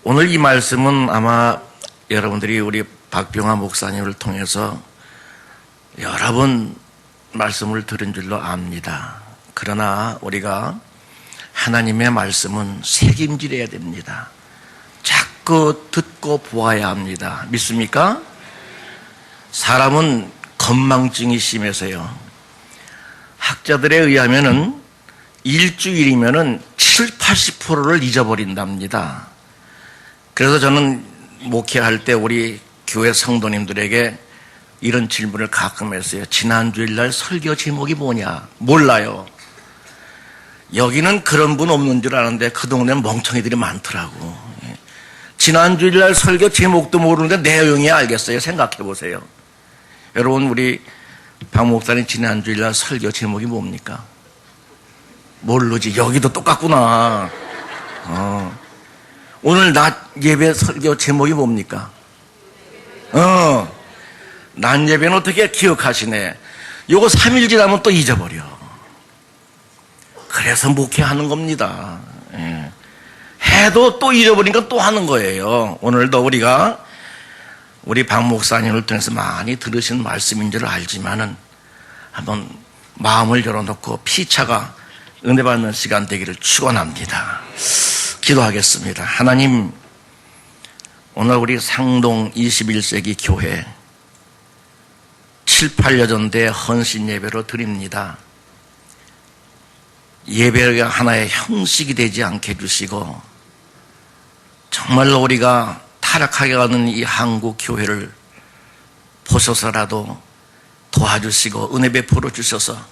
오늘 이 말씀은 아마 여러분들이 우리 박병화 목사님을 통해서 여러 번 말씀을 들은 줄로 압니다. 그러나 우리가 하나님의 말씀은 새김질해야 됩니다. 자꾸 듣고 보아야 합니다. 믿습니까? 사람은 건망증이 심해서요. 학자들에 의하면은 일주일이면은 70~80%를 잊어버린답니다. 그래서 저는 목회할 때 우리 교회 성도님들에게 이런 질문을 가끔 했어요. 지난주일날 설교 제목이 뭐냐? 몰라요. 여기는 그런 분 없는 줄 아는데 그 동네는 멍청이들이 많더라고. 지난주일날 설교 제목도 모르는데 내용이 알겠어요. 생각해 보세요. 여러분, 우리 박 목사님 지난주일날 설교 제목이 뭡니까? 모르지. 여기도 똑같구나. 오늘 낮 예배 설교 제목이 뭡니까? 낮 예배는 어떻게 기억하시네. 요거 3일 지나면 또 잊어버려. 그래서 목회하는 겁니다. 해도 또 잊어버리니까 또 하는 거예요. 오늘도 우리가 우리 박 목사님을 통해서 많이 들으신 말씀인 줄 알지만은 한번 마음을 열어놓고 피차가 은혜 받는 시간 되기를 축원합니다. 기도하겠습니다. 하나님, 오늘 우리 상동 21세기 교회 7~8년 전대 헌신 예배로 드립니다. 예배가 하나의 형식이 되지 않게 해주시고 정말로 우리가 타락하게 가는 이 한국 교회를 보셔서라도 도와주시고 은혜 베풀어 주셔서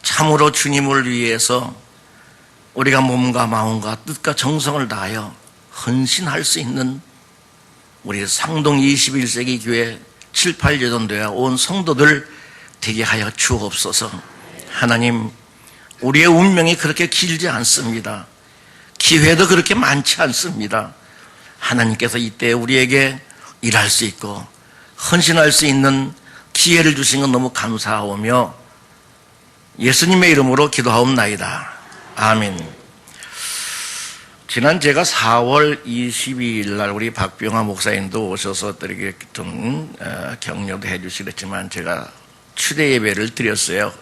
참으로 주님을 위해서 우리가 몸과 마음과 뜻과 정성을 다하여 헌신할 수 있는 우리 상동 21세기 교회 7~8년 전도에 온 성도들 되게 하여 주옵소서. 하나님, 우리의 운명이 그렇게 길지 않습니다. 기회도 그렇게 많지 않습니다. 하나님께서 이때 우리에게 일할 수 있고 헌신할 수 있는 기회를 주신 건 너무 감사하오며 예수님의 이름으로 기도하옵나이다. 아멘. 지난 제가 4월 22일 날 우리 박병화 목사님도 오셔서 이렇게 좀 격려도 해주시겠지만 제가 추대 예배를 드렸어요.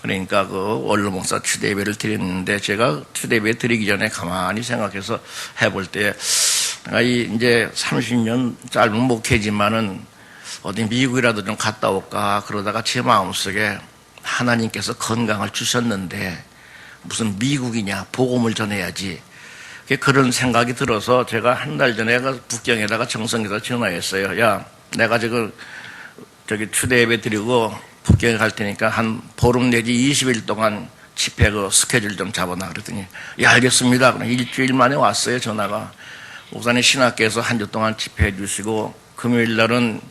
그러니까 그 원로 목사 추대 예배를 드렸는데 제가 추대 예배 드리기 전에 가만히 생각해서 해볼 때 내가 이제 30년 짧은 목회지만은 어디 미국이라도 좀 갔다 올까 그러다가 제 마음속에 하나님께서 건강을 주셨는데 무슨 미국이냐, 복음을 전해야지. 그런 생각이 들어서 제가 한 달 전에 북경에다가 정성에다 전화했어요. 야, 내가 저기 추대 예배 드리고 북경에 갈 테니까 한 보름 내지 20일 동안 집회 스케줄 좀 잡아놔. 그랬더니, 예, 알겠습니다. 그럼 일주일 만에 왔어요, 전화가. 목사님 신학교에서 한 주 동안 집회해 주시고, 금요일 날은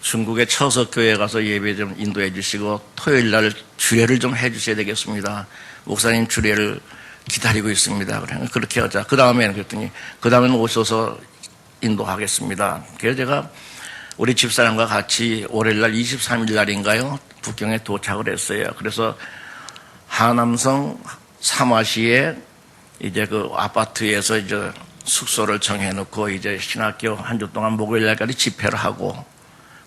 중국의 처석교회에 가서 예배 좀 인도해 주시고, 토요일 날 주례를 좀 해 주셔야 되겠습니다. 목사님 주례를 기다리고 있습니다. 그렇게 하자. 그 다음에는 그랬더니, 그 다음에는 오셔서 인도하겠습니다. 그래서 제가 우리 집사람과 같이 월요일 날 23일 날인가요? 북경에 도착을 했어요. 그래서 하남성 사마시에 이제 그 아파트에서 이제 숙소를 정해놓고 이제 신학교 한 주 동안 목요일 날까지 집회를 하고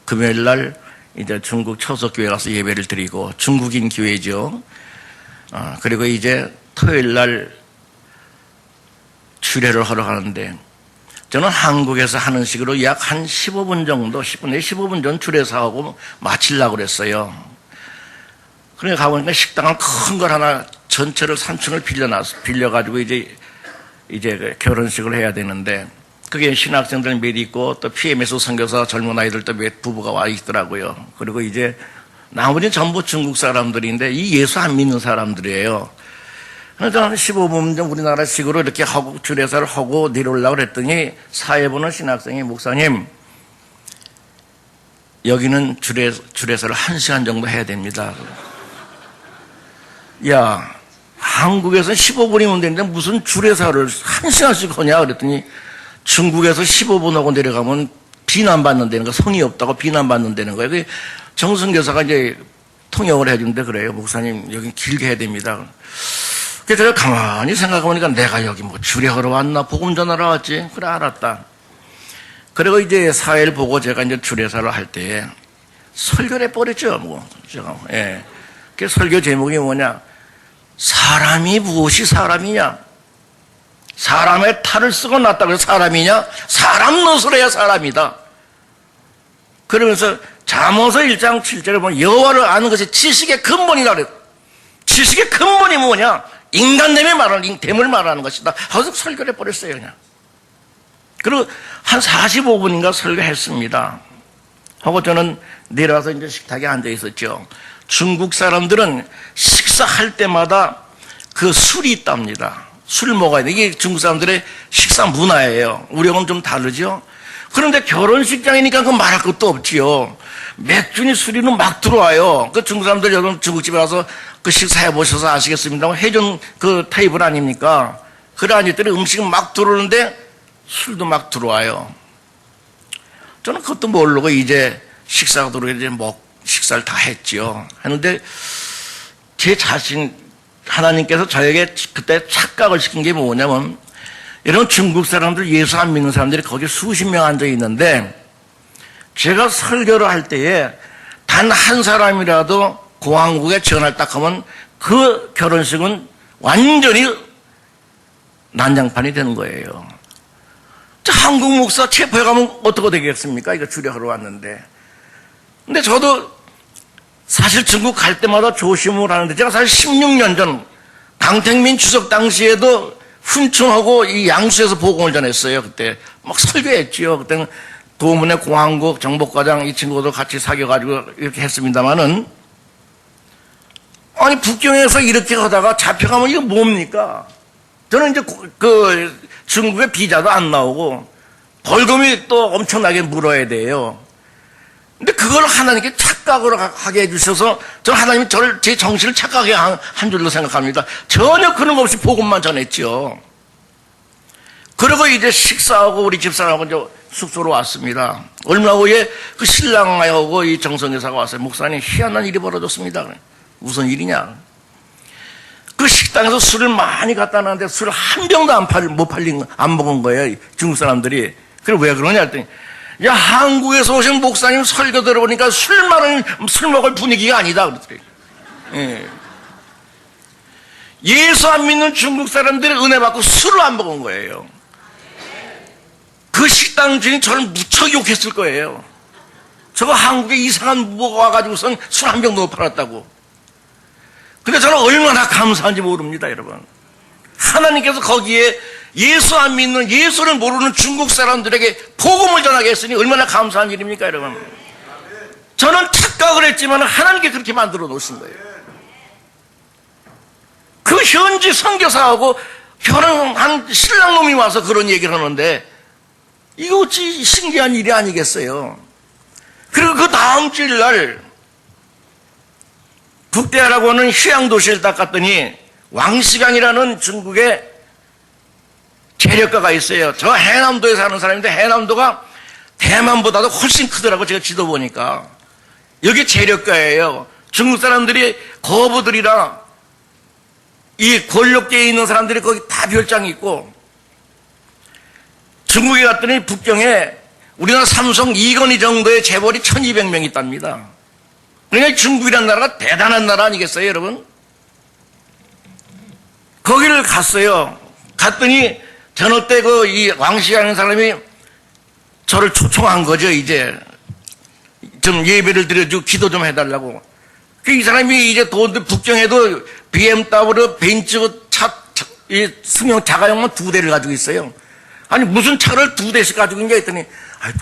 금요일 날 이제 중국 처석교회 가서 예배를 드리고 중국인 교회죠. 그리고 이제 토요일 날 주례를 하러 가는데 저는 한국에서 하는 식으로 약 한 15분 정도, 10분, 15분 전 주례사하고 마치려고 그랬어요. 그러니까 가보니까 식당을 큰 걸 하나 전체를 3층을 빌려가지고 이제 그 결혼식을 해야 되는데 그게 신학생들 몇 있고 또 PMS 선교사 젊은 아이들도 몇 부부가 와 있더라고요. 그리고 이제 나머지는 전부 중국 사람들인데 이 예수 안 믿는 사람들이에요. 그래서 한 15분 전 우리나라식으로 이렇게 하고 주례사를 하고 내려오려고 그랬더니 사회 보는 신학생이 목사님 여기는 주례사를 1시간 정도 해야 됩니다. 야, 한국에서 15분이면 되는데 무슨 주례사를 1시간씩 하냐 그랬더니 중국에서 15분 하고 내려가면 비난받는다는 거, 성의 없다고 비난받는다는 거예요. 정승교사가 이제 통역을 해주는데 그래요. 목사님 여기 길게 해야 됩니다. 그래서 제가 가만히 생각해보니까 내가 여기 뭐 주례하러 왔나? 복음 전하러 왔지? 그래, 알았다. 그리고 이제 사회를 보고 제가 이제 주례사를 할 때에 설교를 해버렸죠, 뭐. 제가, 예. 그 설교 제목이 뭐냐? 사람이 무엇이 사람이냐? 사람의 탈을 쓰고 났다고 해서 사람이냐? 사람 노릇을 해야 사람이다. 그러면서 잠언서 1장 7절에 보면 여호와를 아는 것이 지식의 근본이다 그래요. 지식의 근본이 뭐냐? 인간됨을 말하는, 됨을 말하는 것이다. 하고서 설교를 해버렸어요, 그냥. 그리고 한 45분인가 설교했습니다. 하고 저는 내려와서 이제 식탁에 앉아 있었죠. 중국 사람들은 식사할 때마다 그 술이 있답니다. 술 먹어야 돼. 이게 중국 사람들의 식사 문화예요. 우리하고는 좀 다르죠. 그런데 결혼식장이니까 그 말할 것도 없지요. 맥주니 술이는 막 들어와요. 그 중국 사람들 여러분 중국집에 가서 그 식사해 보셔서 아시겠습니다만 회전 그 테이블 아닙니까? 그래 앉았더니 음식은 막 들어오는데 술도 막 들어와요. 저는 그것도 모르고 이제 식사가 들어오게 이제 식사를 다 했지요. 했는데 제 자신 하나님께서 저에게 그때 착각을 시킨 게 뭐냐면 이런 중국 사람들 예수 안 믿는 사람들이 거기 수십 명 앉아 있는데 제가 설교를 할 때에 단 한 사람이라도 공화국에 전화를 딱 하면 그 결혼식은 완전히 난장판이 되는 거예요. 한국 목사 체포해 가면 어떻게 되겠습니까? 이거 주례하러 왔는데. 근데 저도 사실 중국 갈 때마다 조심을 하는데 제가 사실 16년 전 강택민 주석 당시에도 훈충하고 이 양수에서 복음을 전했어요. 그때 막 설교했지요. 그때는 도문의 공항국 정복과장 이 친구도 같이 사귀어가지고 이렇게 했습니다만은 아니 북경에서 이렇게 하다가 잡혀가면 이거 뭡니까? 저는 이제 그 중국의 비자도 안 나오고 벌금이 또 엄청나게 물어야 돼요. 근데 그걸 하나님께 착각으로 하게 해주셔서 저는 하나님이 저를 제 정신을 착각하게 한 줄로 생각합니다. 전혀 그런 거 없이 복음만 전했죠. 그리고 이제 식사하고 우리 집사람하고 이제 숙소로 왔습니다. 얼마 후에 그 신랑하고 이 정성여사가 왔어요. 목사님 희한한 일이 벌어졌습니다. 무슨 일이냐? 그 식당에서 술을 많이 갖다 놨는데 술을 한 병도 안 먹은 거예요. 중국 사람들이. 그래 왜 그러냐 했더니 야 한국에서 오신 목사님 설교 들어보니까 술 먹을 분위기가 아니다 그러더래요. 예. 예수 안 믿는 중국 사람들이 은혜 받고 술을 안 먹은 거예요. 그 식당 주인이 저를 무척 욕했을 거예요. 저거 한국에 이상한 무보가 와가지고선 술 한 병도 못 팔았다고. 근데 저는 얼마나 감사한지 모릅니다, 여러분. 하나님께서 거기에 예수 안 믿는, 예수를 모르는 중국 사람들에게 복음을 전하게 했으니 얼마나 감사한 일입니까, 여러분. 저는 착각을 했지만 하나님께 그렇게 만들어 놓으신 거예요. 그 현지 선교사하고 결혼한 신랑놈이 와서 그런 얘기를 하는데 이거 어찌 신기한 일이 아니겠어요. 그리고 그 다음 주일날 북대하라고 하는 휴양도시를 딱 갔더니 왕시강이라는 중국의 재력가가 있어요. 저 해남도에 사는 사람인데 해남도가 대만보다도 훨씬 크더라고. 제가 지도 보니까 여기 재력가예요. 중국 사람들이 거부들이라 이 권력계에 있는 사람들이 거기 다 별장이 있고 중국에 갔더니 북경에 우리나라 삼성 이건희 정도의 재벌이 1200명 있답니다. 그러니까 중국이라는 나라가 대단한 나라 아니겠어요, 여러분? 거기를 갔어요. 갔더니 저녁 때 그 이 왕시하는 사람이 저를 초청한 거죠, 이제. 좀 예배를 드려주고 기도 좀 해달라고. 이 사람이 이제 북경에도 BMW, 벤츠 이 승용 자가용만 2대를 가지고 있어요. 아니, 무슨 차를 2대씩 가지고 있냐 했더니,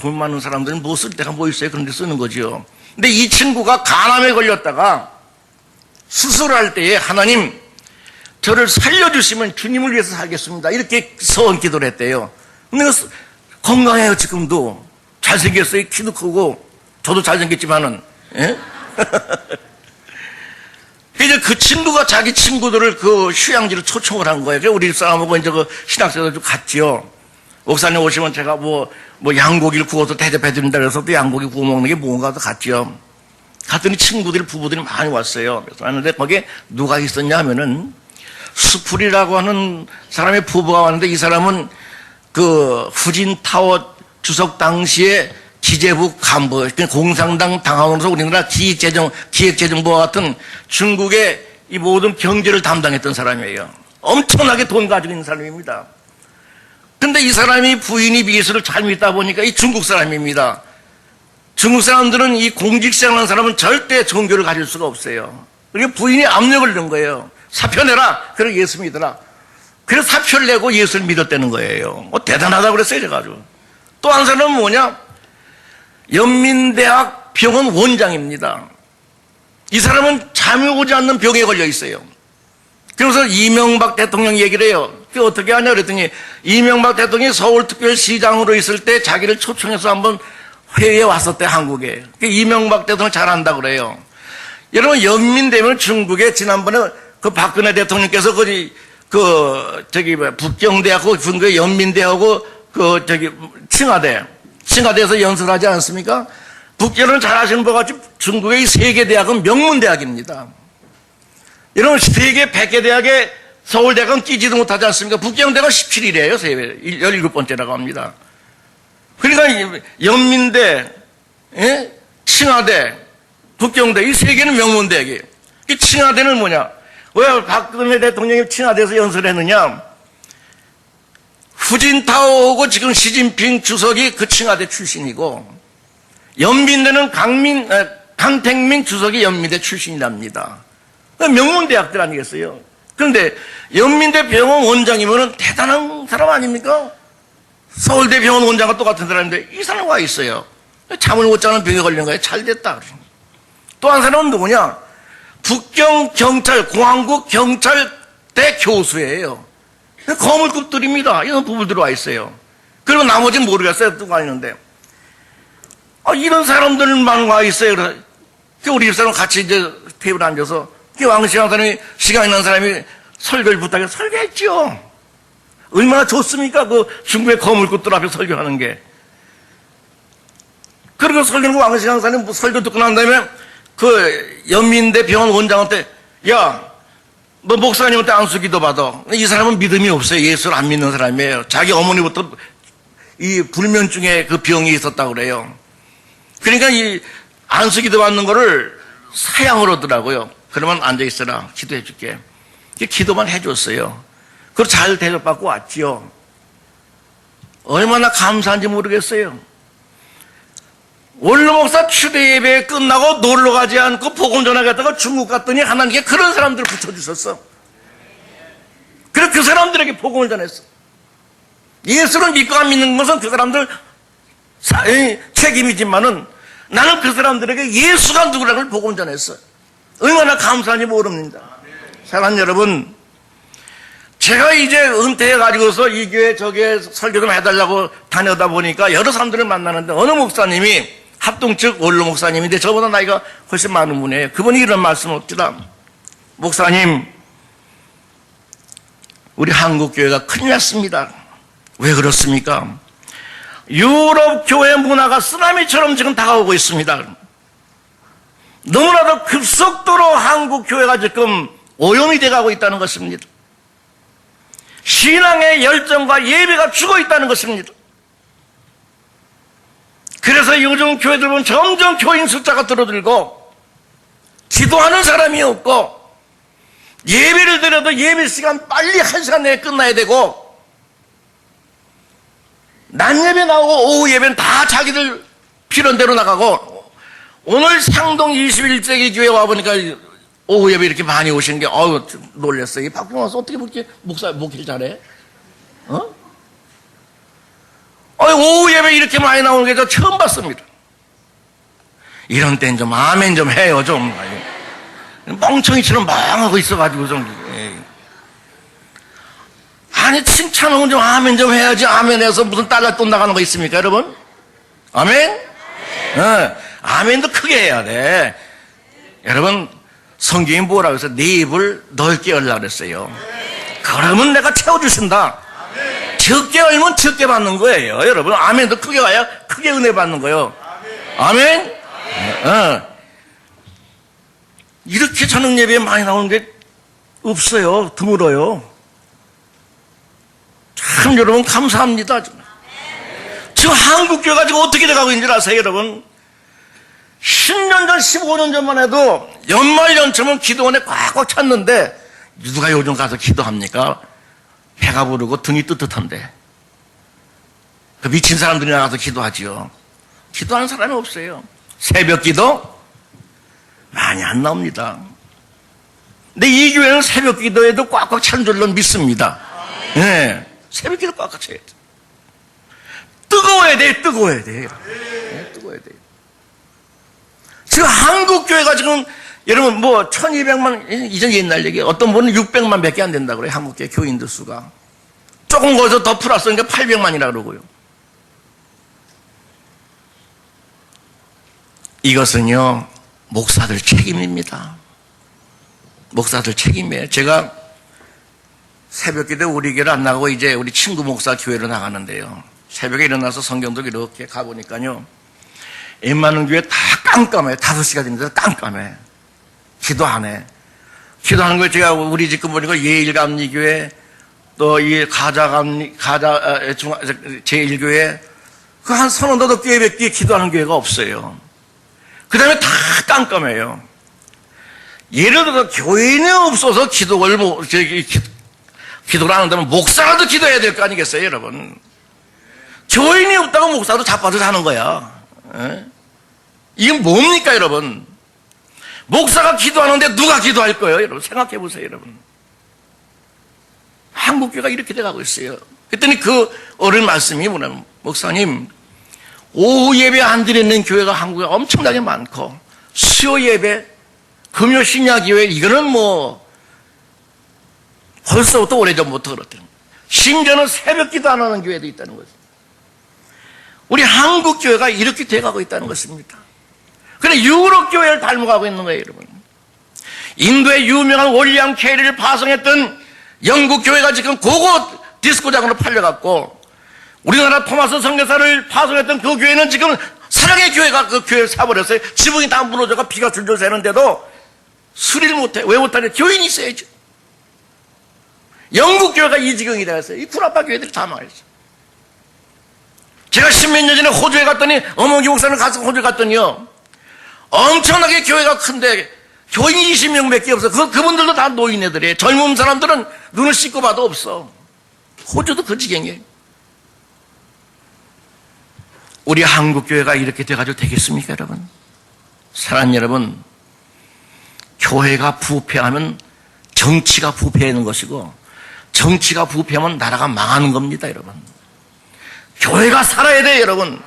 돈 많은 사람들은 뭐 쓸 데가 뭐 있어요? 그런 데 쓰는 거죠. 근데 이 친구가 간암에 걸렸다가 수술할 때에 하나님, 저를 살려주시면 주님을 위해서 살겠습니다. 이렇게 서원 기도를 했대요. 근데 건강해요, 지금도. 잘생겼어요. 키도 크고. 저도 잘생겼지만은. 예? 이제 그 친구가 자기 친구들을 그 휴양지로 초청을 한 거예요. 그래서 우리 사람하고 이제 그 신학생도 갔지요. 목사님 오시면 제가 뭐 양고기를 구워서 대접해드린다 그래서 또 양고기 구워 먹는 게 뭔가 도 갔죠. 갔더니 친구들, 부부들이 많이 왔어요. 그래서 왔는데 거기에 누가 있었냐 하면은 수풀이라고 하는 사람의 부부가 왔는데 이 사람은 그 후진타워 주석 당시에 기재부 간부, 공산당 당하원으로서 우리나라 기획재정부와 같은 중국의 이 모든 경제를 담당했던 사람이에요. 엄청나게 돈 가지고 있는 사람입니다. 근데 이 사람이 부인이 예수를 잘 믿다 보니까 이 중국 사람입니다. 중국 사람들은 이 공직생활하는 사람은 절대 종교를 가질 수가 없어요. 그러니까 부인이 압력을 넣은 거예요. 사표 내라. 그래 예수 믿어라. 그래서 사표를 내고 예수를 믿었다는 거예요. 대단하다고 그랬어요, 제가 아주. 또 한 사람은 뭐냐? 연민대학 병원 원장입니다. 이 사람은 잠이 오지 않는 병에 걸려 있어요. 그래서 이명박 대통령 얘기를 해요. 그게 어떻게 하냐 그랬더니 이명박 대통령이 서울특별시장으로 있을 때 자기를 초청해서 한번 회의에 왔었대, 한국에. 이명박 대통령 잘한다 그래요. 여러분, 연민대면 중국에 지난번에 그 박근혜 대통령께서 북경대하고 분교의 연민대하고 칭화대에서 연설하지 않습니까? 여러분 잘 아시는 것 같이 중국의 이 세계 대학은 명문대학입니다. 여러분 세계 100개 대학에 서울대학은 끼지도 못하지 않습니까? 북경대가 17위래요. 17번째라고 합니다. 그러니까 연민대, 칭화대, 북경대 이 세 개는 명문대학이에요. 이 칭화대는 뭐냐? 왜 박근혜 대통령이 칭화대에서 연설했느냐? 후진타오하고 지금 시진핑 주석이 그 칭화대 출신이고 연민대는 강택민 주석이 연민대 출신이랍니다. 명문대학들 아니겠어요? 그런데 연민대 병원 원장이면 대단한 사람 아닙니까? 서울대 병원 원장과 똑같은 사람인데 이 사람 와 있어요. 잠을 못 자는 병에 걸린 거예요. 잘 됐다. 또 한 사람은 누구냐? 북경경찰, 공항국 경찰대 교수예요. 거물급들입니다. 이런 부부들 와 있어요. 그리고 나머지는 모르겠어요. 누가 있는데. 이런 사람들만 와 있어요. 우리 집사람 같이 이제 테이블에 앉아서 왕시장 사람이, 시간 있는 사람이 설교를 부탁해 설교했죠. 얼마나 좋습니까? 그 중국의 거물급들 앞에 설교하는 게. 그리고 설교는 왕시장 사람이 설교 듣고 난 다음에 그 연민대 병원 원장한테 야, 너 목사님한테 안수기도 받아. 이 사람은 믿음이 없어요. 예수를 안 믿는 사람이에요. 자기 어머니부터 이 불면증에 그 병이 있었다고 그래요. 그러니까 이 안수기도 받는 거를 사양을 하더라고요. 그러면 앉아있어라. 기도해 줄게. 기도만 해줬어요. 그걸 잘 대접받고 왔지요. 얼마나 감사한지 모르겠어요. 원로 목사 추대 예배 끝나고 놀러 가지 않고 복음 전하겠다가 중국 갔더니 하나님께 그런 사람들을 붙여주셨어. 그래서 그 사람들에게 복음을 전했어. 예수를 믿고 안 믿는 것은 그 사람들 책임이지만은 나는 그 사람들에게 예수가 누구라는 걸 복음 전했어. 얼마나 감사한지 모릅니다. 사랑하는 여러분, 제가 이제 은퇴해가지고서 이 교회 저기에 설교 좀 해달라고 다녀다 보니까 여러 사람들을 만나는데 어느 목사님이 합동측 원로 목사님인데 저보다 나이가 훨씬 많은 분이에요. 그분이 이런 말씀을 합니다. 목사님, 우리 한국교회가 큰일 났습니다. 왜 그렇습니까? 유럽 교회 문화가 쓰나미처럼 지금 다가오고 있습니다. 너무나도 급속도로 한국 교회가 지금 오염이 돼가고 있다는 것입니다. 신앙의 열정과 예배가 죽어 있다는 것입니다. 그래서 요즘 교회들 보면 점점 교인 숫자가 줄어들고 기도하는 사람이 없고 예배를 드려도 예배 시간 빨리 1시간 내에 끝나야 되고 낮 예배 나오고 오후 예배는 다 자기들 필요대로 나가고 오늘 상동 21세기 교회 와보니까 오후 예배 이렇게 많이 오시는 게 놀랐어요. 박병환 어떻게 그렇게 목회를 잘해? 오후 예배 이렇게 많이 나오는 게 저 처음 봤습니다. 이런 땐 좀 아멘 좀 해요. 좀 멍청이처럼 망하고 있어가지고 좀. 아니 칭찬하면 좀 아멘 좀 해야지. 아멘해서 무슨 딸락돈 나가는 거 있습니까 여러분? 아멘? 아멘도 크게 해야 돼. 여러분 성경이 뭐라고 해서 네 입을 넓게 열라 그랬어요. 그러면 내가 채워주신다. 적게 열면 적게 받는 거예요. 여러분 아멘도 크게 와야 크게 은혜 받는 거예요. 아멘? 이렇게 저녁 예배에 많이 나오는 게 없어요. 드물어요. 참 여러분 감사합니다. 지금 한국교회가 지금 어떻게 돼가고 있는지 아세요, 여러분? 10년 전, 15년 전만 해도 연말연초면 기도원에 꽉꽉 찼는데 누가 요즘 가서 기도합니까? 배가 부르고 등이 뜨뜻한데. 그 미친 사람들이 나가서 기도하지요. 기도하는 사람이 없어요. 새벽 기도 많이 안 나옵니다. 근데 이 교회는 새벽 기도에도 꽉꽉 찬 줄로 믿습니다. 네, 새벽 기도 꽉꽉 차야 돼. 뜨거워야 돼, 뜨거워야 돼. 네, 뜨거워야 돼. 지금 한국교회가 지금 여러분 뭐 1200만 이전 옛날 얘기 어떤 분은 600만 밖에 안 된다고 그래요. 한국교회 교인들 수가 조금 거기서 더 플러스니까 800만이라 그러고요. 이것은요 목사들 책임입니다. 목사들 책임이에요. 제가 새벽기도 우리 교회를 안 나가고 이제 우리 친구 목사 교회로 나가는데요. 새벽에 일어나서 성경도 이렇게 가보니까요. 웬만한 교회 다 깜깜해. 5시가 됩니다. 깜깜해. 기도 안 해. 기도하는 거 제가 우리 집 보니까 예일감리교회 또 이 제1교회 그 한 서너 교회밖에 기도하는 교회가 없어요. 그 다음에 다 깜깜해요. 예를 들어서 교인이 없어서 기도를 안 한다면 목사라도 기도해야 될 거 아니겠어요, 여러분? 교인이 없다고 목사도 자빠져 하는 거야. 에? 이게 뭡니까, 여러분? 목사가 기도하는데 누가 기도할 거예요, 여러분? 생각해 보세요, 여러분. 한국교회가 이렇게 돼가고 있어요. 그랬더니 그 어른 말씀이 뭐냐면, 목사님, 오후 예배 안 드리는 교회가 한국에 엄청나게 많고, 수요 예배, 금요 신약 교회, 이거는 뭐, 벌써부터 오래전부터 그렇대요. 심지어는 새벽 기도 안 하는 교회도 있다는 거죠. 우리 한국교회가 이렇게 돼가고 있다는 것입니다. 그런데 유럽 교회를 닮아가고 있는 거예요, 여러분. 인도의 유명한 월리엄 캐리를 파송했던 영국 교회가 지금 고고 디스코장으로 팔려갔고, 우리나라 토마스 선교사를 파송했던 그 교회는 지금 사랑의 교회가 그 교회를 사버렸어요. 지붕이 다 무너져가 비가 줄줄 새는데도 수리를 못해. 왜 못하냐? 교인이 있어야죠. 영국 교회가 이 지경이 되었어요. 이 구라파 교회들이 다 망했어요. 제가 10몇 년 전에 호주에 갔더니 어머니 목사님 가서 호주에 갔더니요 엄청나게 교회가 큰데 교인 20명밖에 없어. 그분들도 다 노인네들이에요. 젊은 사람들은 눈을 씻고 봐도 없어. 호주도 그 지경이에요. 우리 한국교회가 이렇게 돼가지고 되겠습니까, 여러분? 사랑하는 여러분, 교회가 부패하면 정치가 부패하는 것이고, 정치가 부패하면 나라가 망하는 겁니다, 여러분. 교회가 살아야 돼요, 여러분.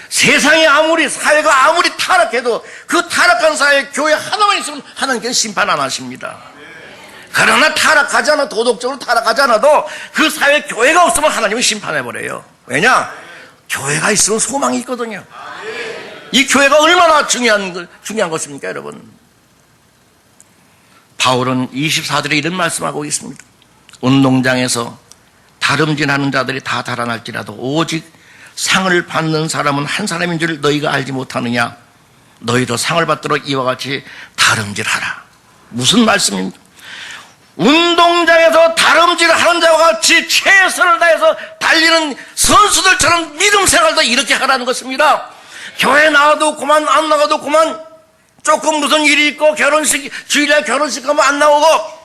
세상이 아무리, 사회가 아무리 타락해도 그 타락한 사회에 교회 하나만 있으면 하나님께서 심판 안 하십니다. 그러나 타락하지 않아, 도덕적으로 타락하지 않아도 그 사회에 교회가 없으면 하나님은 심판해버려요. 왜냐? 교회가 있으면 소망이 있거든요. 이 교회가 얼마나 중요한 것입니까, 여러분? 바울은 24절에 이런 말씀하고 있습니다. 운동장에서 다름질하는 자들이 다 달아날지라도 오직 상을 받는 사람은 한 사람인 줄 너희가 알지 못하느냐? 너희도 상을 받도록 이와 같이 다름질하라. 무슨 말씀입니까? 운동장에서 다름질하는 자와 같이 최선을 다해서 달리는 선수들처럼 믿음 생활도 이렇게 하라는 것입니다. 교회 나와도 그만, 안 나가도 그만, 조금 무슨 일이 있고 결혼식, 주일날 결혼식 하면 안 나오고,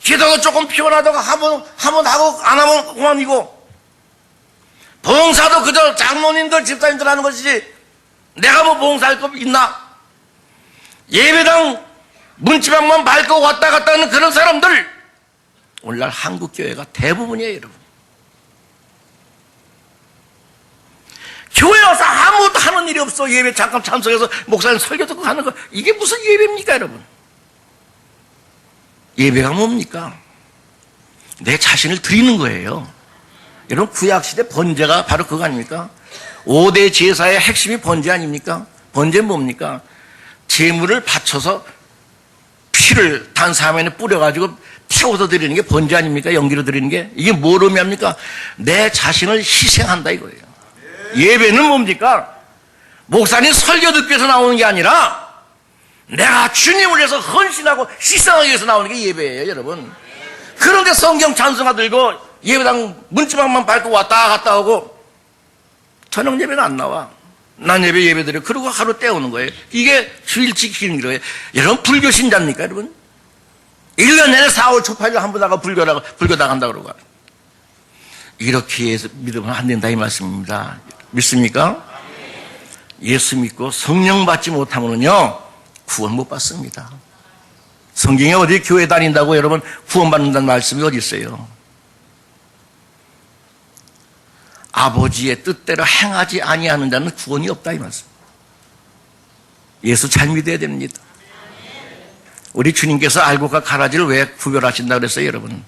기도가 조금 피곤하다고 하면 하고 안 하면 그만이고, 봉사도 그저 장로님들 집사님들 하는 것이지 내가 뭐 봉사할 거 있나? 예배당 문지방만 밟고 왔다 갔다 하는 그런 사람들 오늘날 한국교회가 대부분이에요, 여러분. 교회 와서 아무것도 하는 일이 없어. 예배 잠깐 참석해서 목사님 설교 듣고 가는 거, 이게 무슨 예배입니까, 여러분? 예배가 뭡니까? 내 자신을 드리는 거예요. 여러분, 구약시대 번제가 바로 그거 아닙니까? 5대 제사의 핵심이 번제 아닙니까? 번제는 뭡니까? 제물을 바쳐서 피를 단사면에 뿌려가지고 태워서 드리는 게 번제 아닙니까? 연기로 드리는 게. 이게 뭘 의미합니까? 내 자신을 희생한다 이거예요. 예배는 뭡니까? 목사님 설교 듣기 위해서 나오는 게 아니라 내가 주님을 위해서 헌신하고 희생하기 위해서 나오는 게 예배예요, 여러분. 그런데 성경 찬송가 들고 예배당 문지방만 밟고 왔다 갔다 하고 저녁 예배는 안 나와. 난 예배 드려. 그러고 하루 때우는 거예요. 이게 주일 지키는 거예요. 여러분, 불교 신자입니까, 여러분? 1년 내내 4월 초파일 한 번 나가 불교 나간다 그러고. 이렇게 해서 믿으면 안 된다, 이 말씀입니다. 믿습니까? 예수 믿고 성령 받지 못하면요, 구원 못 받습니다. 성경에 어디 교회 다닌다고 여러분 구원 받는다는 말씀이 어디 있어요? 아버지의 뜻대로 행하지 아니하는 자는 구원이 없다, 이 말씀. 예수 잘 믿어야 됩니다. 우리 주님께서 알곡과 가라지를 왜 구별하신다 그랬어요, 여러분?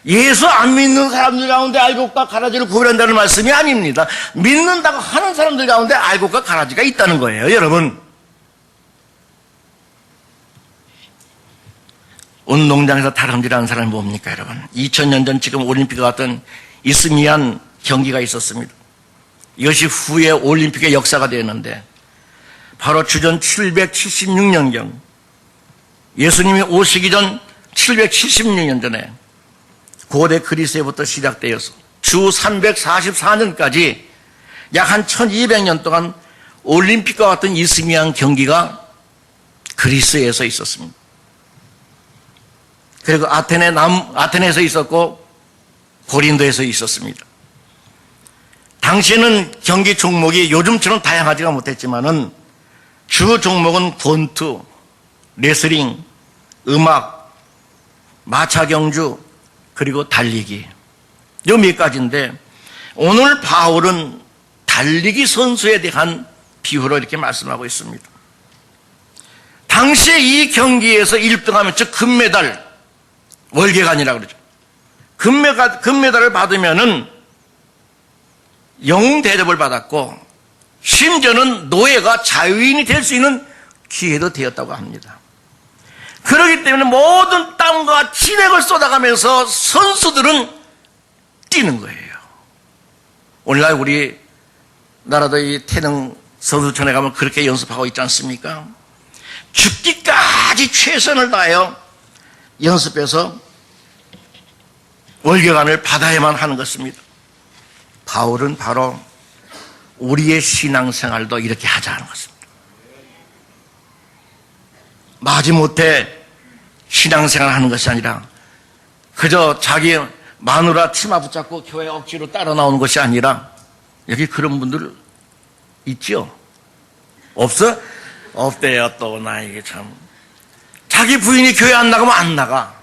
예수 안 믿는 사람들 가운데 알곡과 가라지를 구별한다는 말씀이 아닙니다. 믿는다고 하는 사람들 가운데 알곡과 가라지가 있다는 거예요, 여러분. 운동장에서 다람쥐라는 사람이 뭡니까, 여러분? 2000년 전 지금 올림픽과 같은 이스미한 경기가 있었습니다. 이것이 후에 올림픽의 역사가 되었는데, 바로 주전 776년경, 예수님이 오시기 전 776년 전에 고대 그리스에부터 시작되어서 주 344년까지 약 한 1200년 동안 올림픽과 같은 이스미한 경기가 그리스에서 있었습니다. 그리고 아테네에서 있었고 고린도에서 있었습니다. 당시에는 경기 종목이 요즘처럼 다양하지가 못했지만은 주 종목은 권투, 레슬링, 음악, 마차경주, 그리고 달리기. 요 몇 가지인데 오늘 바울은 달리기 선수에 대한 비유로 이렇게 말씀하고 있습니다. 당시에 이 경기에서 1등하면 즉 금메달, 월계관이라고 그러죠. 금메달을 받으면은 영웅 대접을 받았고 심지어는 노예가 자유인이 될 수 있는 기회도 되었다고 합니다. 그렇기 때문에 모든 땀과 진액을 쏟아가면서 선수들은 뛰는 거예요. 오늘날 우리 나라도 이 태릉 선수촌에 가면 그렇게 연습하고 있지 않습니까? 죽기까지 최선을 다하여 연습해서 월계관을 받아야만 하는 것입니다. 바울은 바로 우리의 신앙생활도 이렇게 하자는 것입니다. 마지못해 신앙생활 하는 것이 아니라 그저 자기 마누라 치마 붙잡고 교회 억지로 따라 나오는 것이 아니라 여기 그런 분들 있죠? 없어? 없대요. 또 나 이게 참 자기 부인이 교회 안 나가면 안 나가.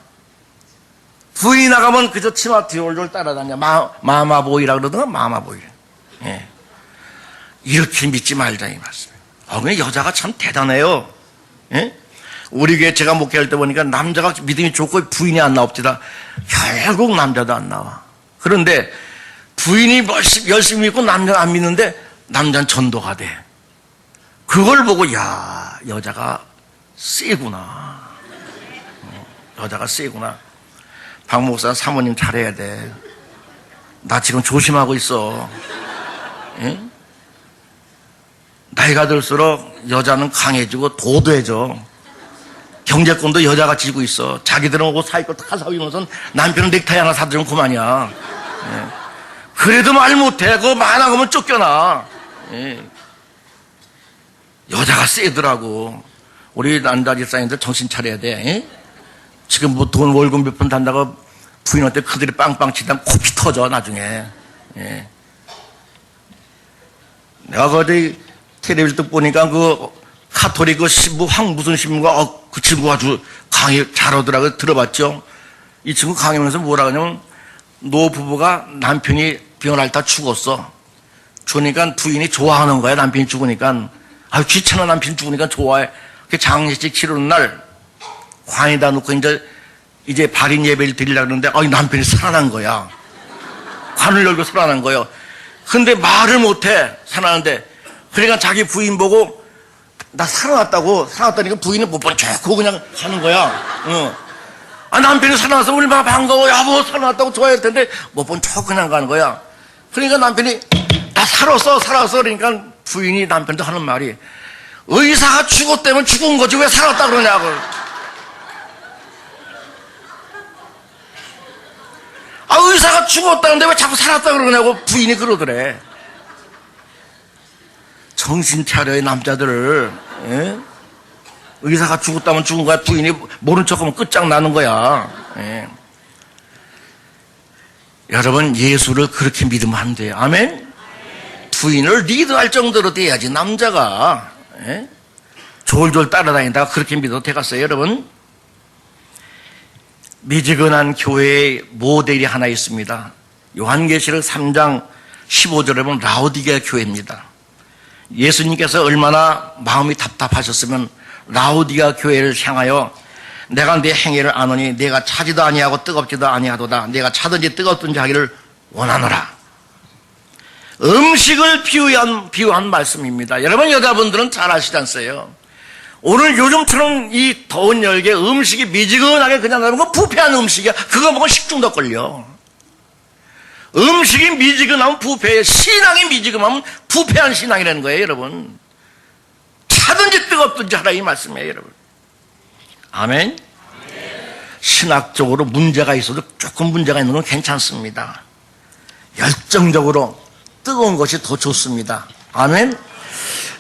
부인이 나가면 그저 치마 뒤올돌 따라다녀. 마마보이라 그러던가 마마보이. 예. 이렇게 믿지 말자 이 말씀이에요. 여자가 참 대단해요. 예? 우리 교회 제가 목회할 때 보니까 남자가 믿음이 좋고 부인이 안 나옵니다. 결국 남자도 안 나와. 그런데 부인이 열심히 믿고 남자가 안 믿는데 남자는 전도가 돼. 그걸 보고 야 여자가 세구나. 여자가 세구나. 박 목사 사모님 잘해야 돼. 나 지금 조심하고 있어. 예? 나이가 들수록 여자는 강해지고 도도해져. 경제권도 여자가 쥐고 있어. 자기들은 옷 사 입고 다 사오면서 남편은 넥타이 하나 사주면 그만이야. 예. 그래도 말 못해. 그거 말 안 하면 쫓겨나. 예. 여자가 세더라고. 우리 남자 집사님들 정신 차려야 돼. 예? 지금 뭐 돈 월급 몇 푼 단다고 부인한테 그들이 빵빵 치다 코피 터져 나중에. 예. 내가 어디 텔레비전 보니까 그 카톨릭 그 신부 무슨 신부가 그 친구 아주 강의 잘하더라고. 들어봤죠? 이 친구 강의하면서 뭐라 하냐면 노부부가 남편이 병을 앓다 죽었어. 죽으니까 부인이 좋아하는 거야. 남편이 죽으니까 아유 귀찮아. 남편이 죽으니까 좋아해. 그 장례식 치르는 날 관에다 놓고 이제 발인 예배를 드리려고 그러는데 남편이 살아난 거야. 관을 열고 살아난 거예요. 근데 말을 못해. 살아나는데 그러니까 자기 부인 보고 나 살아났다니까 부인은 못 본 척하고 그냥 가는 거야. 남편이 살아나서 얼마나 반가워. 여보 살아났다고 좋아할 텐데 못 본 척 그냥 가는 거야. 그러니까 남편이 나 살았어 그러니까 부인이 남편도 하는 말이 의사가 죽었다면 죽은 거지 왜 살았다 그러냐고. 아, 의사가 죽었다는데 왜 자꾸 살았다 그러냐고 부인이 그러더래. 정신 차려요, 남자들을. 예? 의사가 죽었다면 죽은 거야. 부인이 모른 척하면 끝장나는 거야. 예. 여러분, 예수를 그렇게 믿으면 안 돼요. 아멘? 부인을 리드할 정도로 돼야지 남자가. 예? 졸졸 따라다니다가 그렇게 믿어도 되겠어요, 여러분? 미지근한 교회의 모델이 하나 있습니다. 요한계시록 3장 15절에 보면 라오디게아 교회입니다. 예수님께서 얼마나 마음이 답답하셨으면 라오디게아 교회를 향하여 내가 네 행위를 아노니 내가 차지도 아니하고 뜨겁지도 아니하도다. 내가 차든지 뜨겁든지 하기를 원하노라. 음식을 비유한 말씀입니다. 여러분, 여자분들은 잘 아시지 않으세요? 오늘 요즘처럼 이 더운 열기에 음식이 미지근하게 그냥 나오는 건 부패한 음식이야. 그거 먹으면 식중독 걸려. 음식이 미지근하면 부패해. 신앙이 미지근하면 부패한 신앙이라는 거예요, 여러분. 차든지 뜨겁든지 하라 이 말씀이에요, 여러분. 아멘? 신학적으로 문제가 있어도 조금 문제가 있는 건 괜찮습니다. 열정적으로 뜨거운 것이 더 좋습니다. 아멘?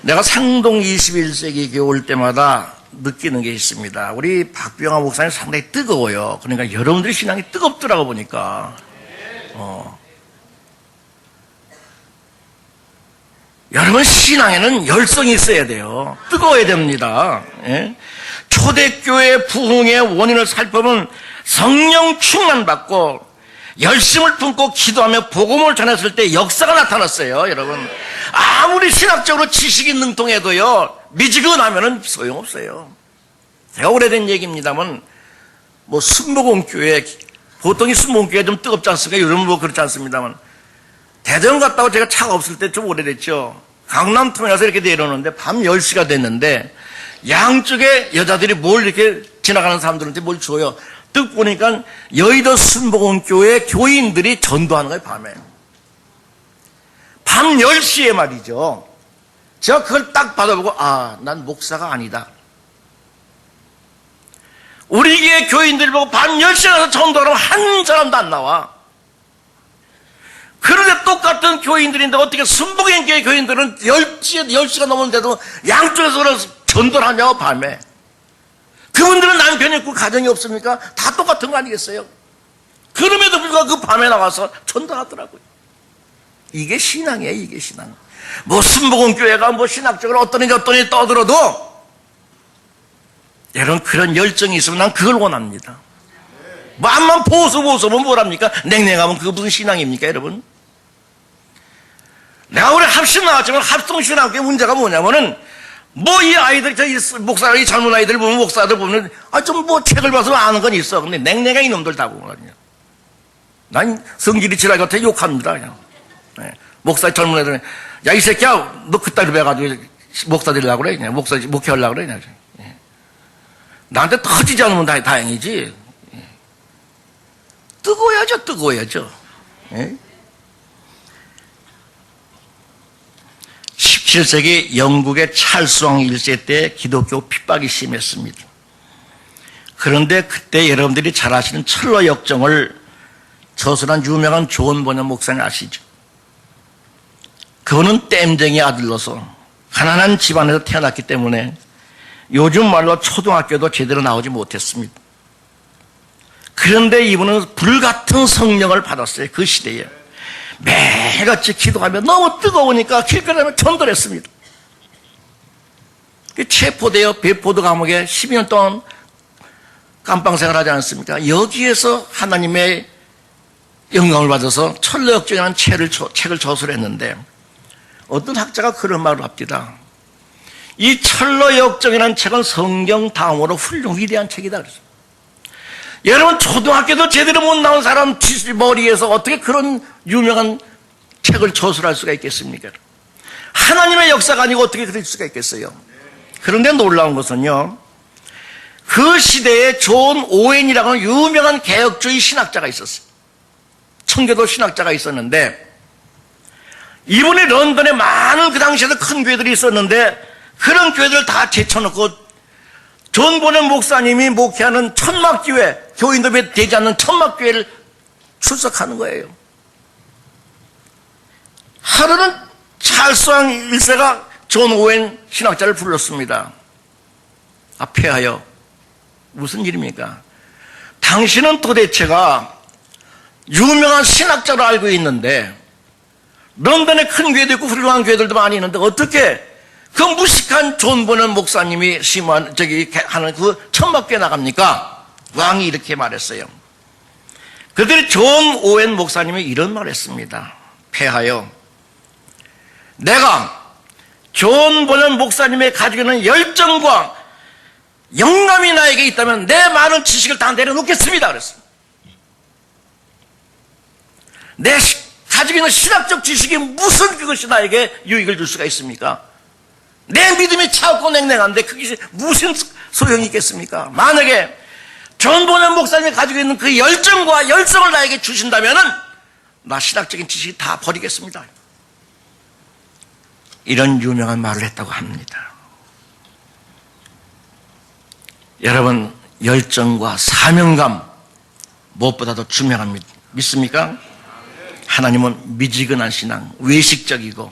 내가 상동 21세기 교회 올 때마다 느끼는 게 있습니다. 우리 박병화 목사님 상당히 뜨거워요. 그러니까 여러분들이 신앙이 뜨겁더라고 보니까. 여러분, 신앙에는 열성이 있어야 돼요. 뜨거워야 됩니다. 예? 초대교회 부흥의 원인을 살펴보면 성령 충만받고 열심을 품고 기도하며 복음을 전했을 때 역사가 나타났어요, 여러분. 아무리 신학적으로 지식이 능통해도요, 미지근하면은 소용없어요. 제가 오래된 얘기입니다만, 뭐, 순복음교회, 보통 이 순복음교회 좀 뜨겁지 않습니까? 요즘은 뭐 그렇지 않습니다만. 대전 갔다 오고 제가 차가 없을 때 좀 오래됐죠. 강남터미널에서 이렇게 내려오는데 밤 10시가 됐는데, 양쪽에 여자들이 뭘 이렇게 지나가는 사람들한테 뭘 줘요. 뜩 보니까 여의도 순복음교회 교인들이 전도하는 거예요, 밤에. 밤 10시에 말이죠. 제가 그걸 딱 받아보고, 아, 난 목사가 아니다. 우리 교회 교인들이 보고 밤 10시에 가서 전도하면 한 사람도 안 나와. 그런데 똑같은 교인들인데 어떻게 순복음교회 교인들은 10시가 넘었는데도 양쪽에서 전도를 하냐고, 밤에. 그분들은 남편이 있고 가정이 없습니까? 다 똑같은 거 아니겠어요? 그럼에도 불구하고 그 밤에 나와서 전도하더라고요. 이게 신앙이에요, 이게 신앙. 뭐 순복음교회가 뭐 신학적으로 어떠니 떠들어도 여러분, 그런 열정이 있으면 난 그걸 원합니다. 마음만 보수면 뭐랍니까? 냉랭하면 그거 무슨 신앙입니까, 여러분? 내가 우리 합심 나왔지만 합성신학교의 문제가 뭐냐면은 뭐 이 아이들, 목사들, 젊은 아이들 보면, 목사들 보면, 좀 뭐 책을 봐서 아는 건 있어. 근데 냉랭한 이놈들 다 보거든요. 난 성질이 지랄 같아 욕합니다, 그냥. 네. 목사 젊은 애들은, 야, 이 새끼야, 너 그따위 배가지고 목사 되려고 그래, 그냥. 목회하려고 그래, 그냥. 네. 나한테 터지지 않으면 다행이지. 네. 뜨거워야죠. 네. 17세기 영국의 찰스왕 1세 때 기독교 핍박이 심했습니다. 그런데 그때 여러분들이 잘 아시는 철로 역정을 저술한 유명한 존 번연 목사님 아시죠? 그분은 땜쟁이 아들로서 가난한 집안에서 태어났기 때문에 요즘 말로 초등학교도 제대로 나오지 못했습니다. 그런데 이분은 불같은 성령을 받았어요, 그 시대에. 매일같이 기도하며 너무 뜨거우니까 길거리에 전도를 했습니다. 체포되어 베포드 감옥에 12년 동안 감방생활 하지 않습니까? 여기에서 하나님의 영광을 받아서 철로역정이라는 책을 저술했는데 어떤 학자가 그런 말을 합니다. 이 철로역정이라는 책은 성경 다음으로 위대한 책이다 그랬어요. 여러분, 초등학교도 제대로 못 나온 사람 머리에서 어떻게 그런 유명한 책을 저술할 수가 있겠습니까? 하나님의 역사가 아니고 어떻게 그럴 수가 있겠어요? 그런데 놀라운 것은요, 그 시대에 존 오웬이라고 하는 유명한 개혁주의 신학자가 있었어요. 청교도 신학자가 있었는데, 이분이 런던에 많은 그 당시에도 큰 교회들이 있었는데, 그런 교회들 다 제쳐놓고 존 보낸 목사님이 목회하는 천막교회, 교인도 되지 않는 천막교회를 출석하는 거예요. 하루는 찰스 왕 1세가 존 오웬 신학자를 불렀습니다. 폐하여, 무슨 일입니까? 당신은 도대체가 유명한 신학자로 알고 있는데 런던에 큰 교회도 있고 훌륭한 교회들도 많이 있는데 어떻게 그 무식한 존 보낸 목사님이 하는 그 천막교회 나갑니까? 왕이 이렇게 말했어요. 그들이 존 오웬 목사님이 이런 말했습니다. 폐하여, 내가 존 보낸 목사님의 가지고 있는 열정과 영감이 나에게 있다면 내 많은 지식을 다 내려놓겠습니다. 그랬습니다. 내 가지고 있는 신학적 지식이 무슨 그것이 나에게 유익을 줄 수가 있습니까? 내 믿음이 차갑고 냉랭한데 그것이 무슨 소용이 있겠습니까? 만약에 존 보낸 목사님이 가지고 있는 그 열정과 열성을 나에게 주신다면은 나 신학적인 지식이 다 버리겠습니다. 이런 유명한 말을 했다고 합니다. 여러분, 열정과 사명감 무엇보다도 중요합니다. 믿습니까? 하나님은 미지근한 신앙, 외식적이고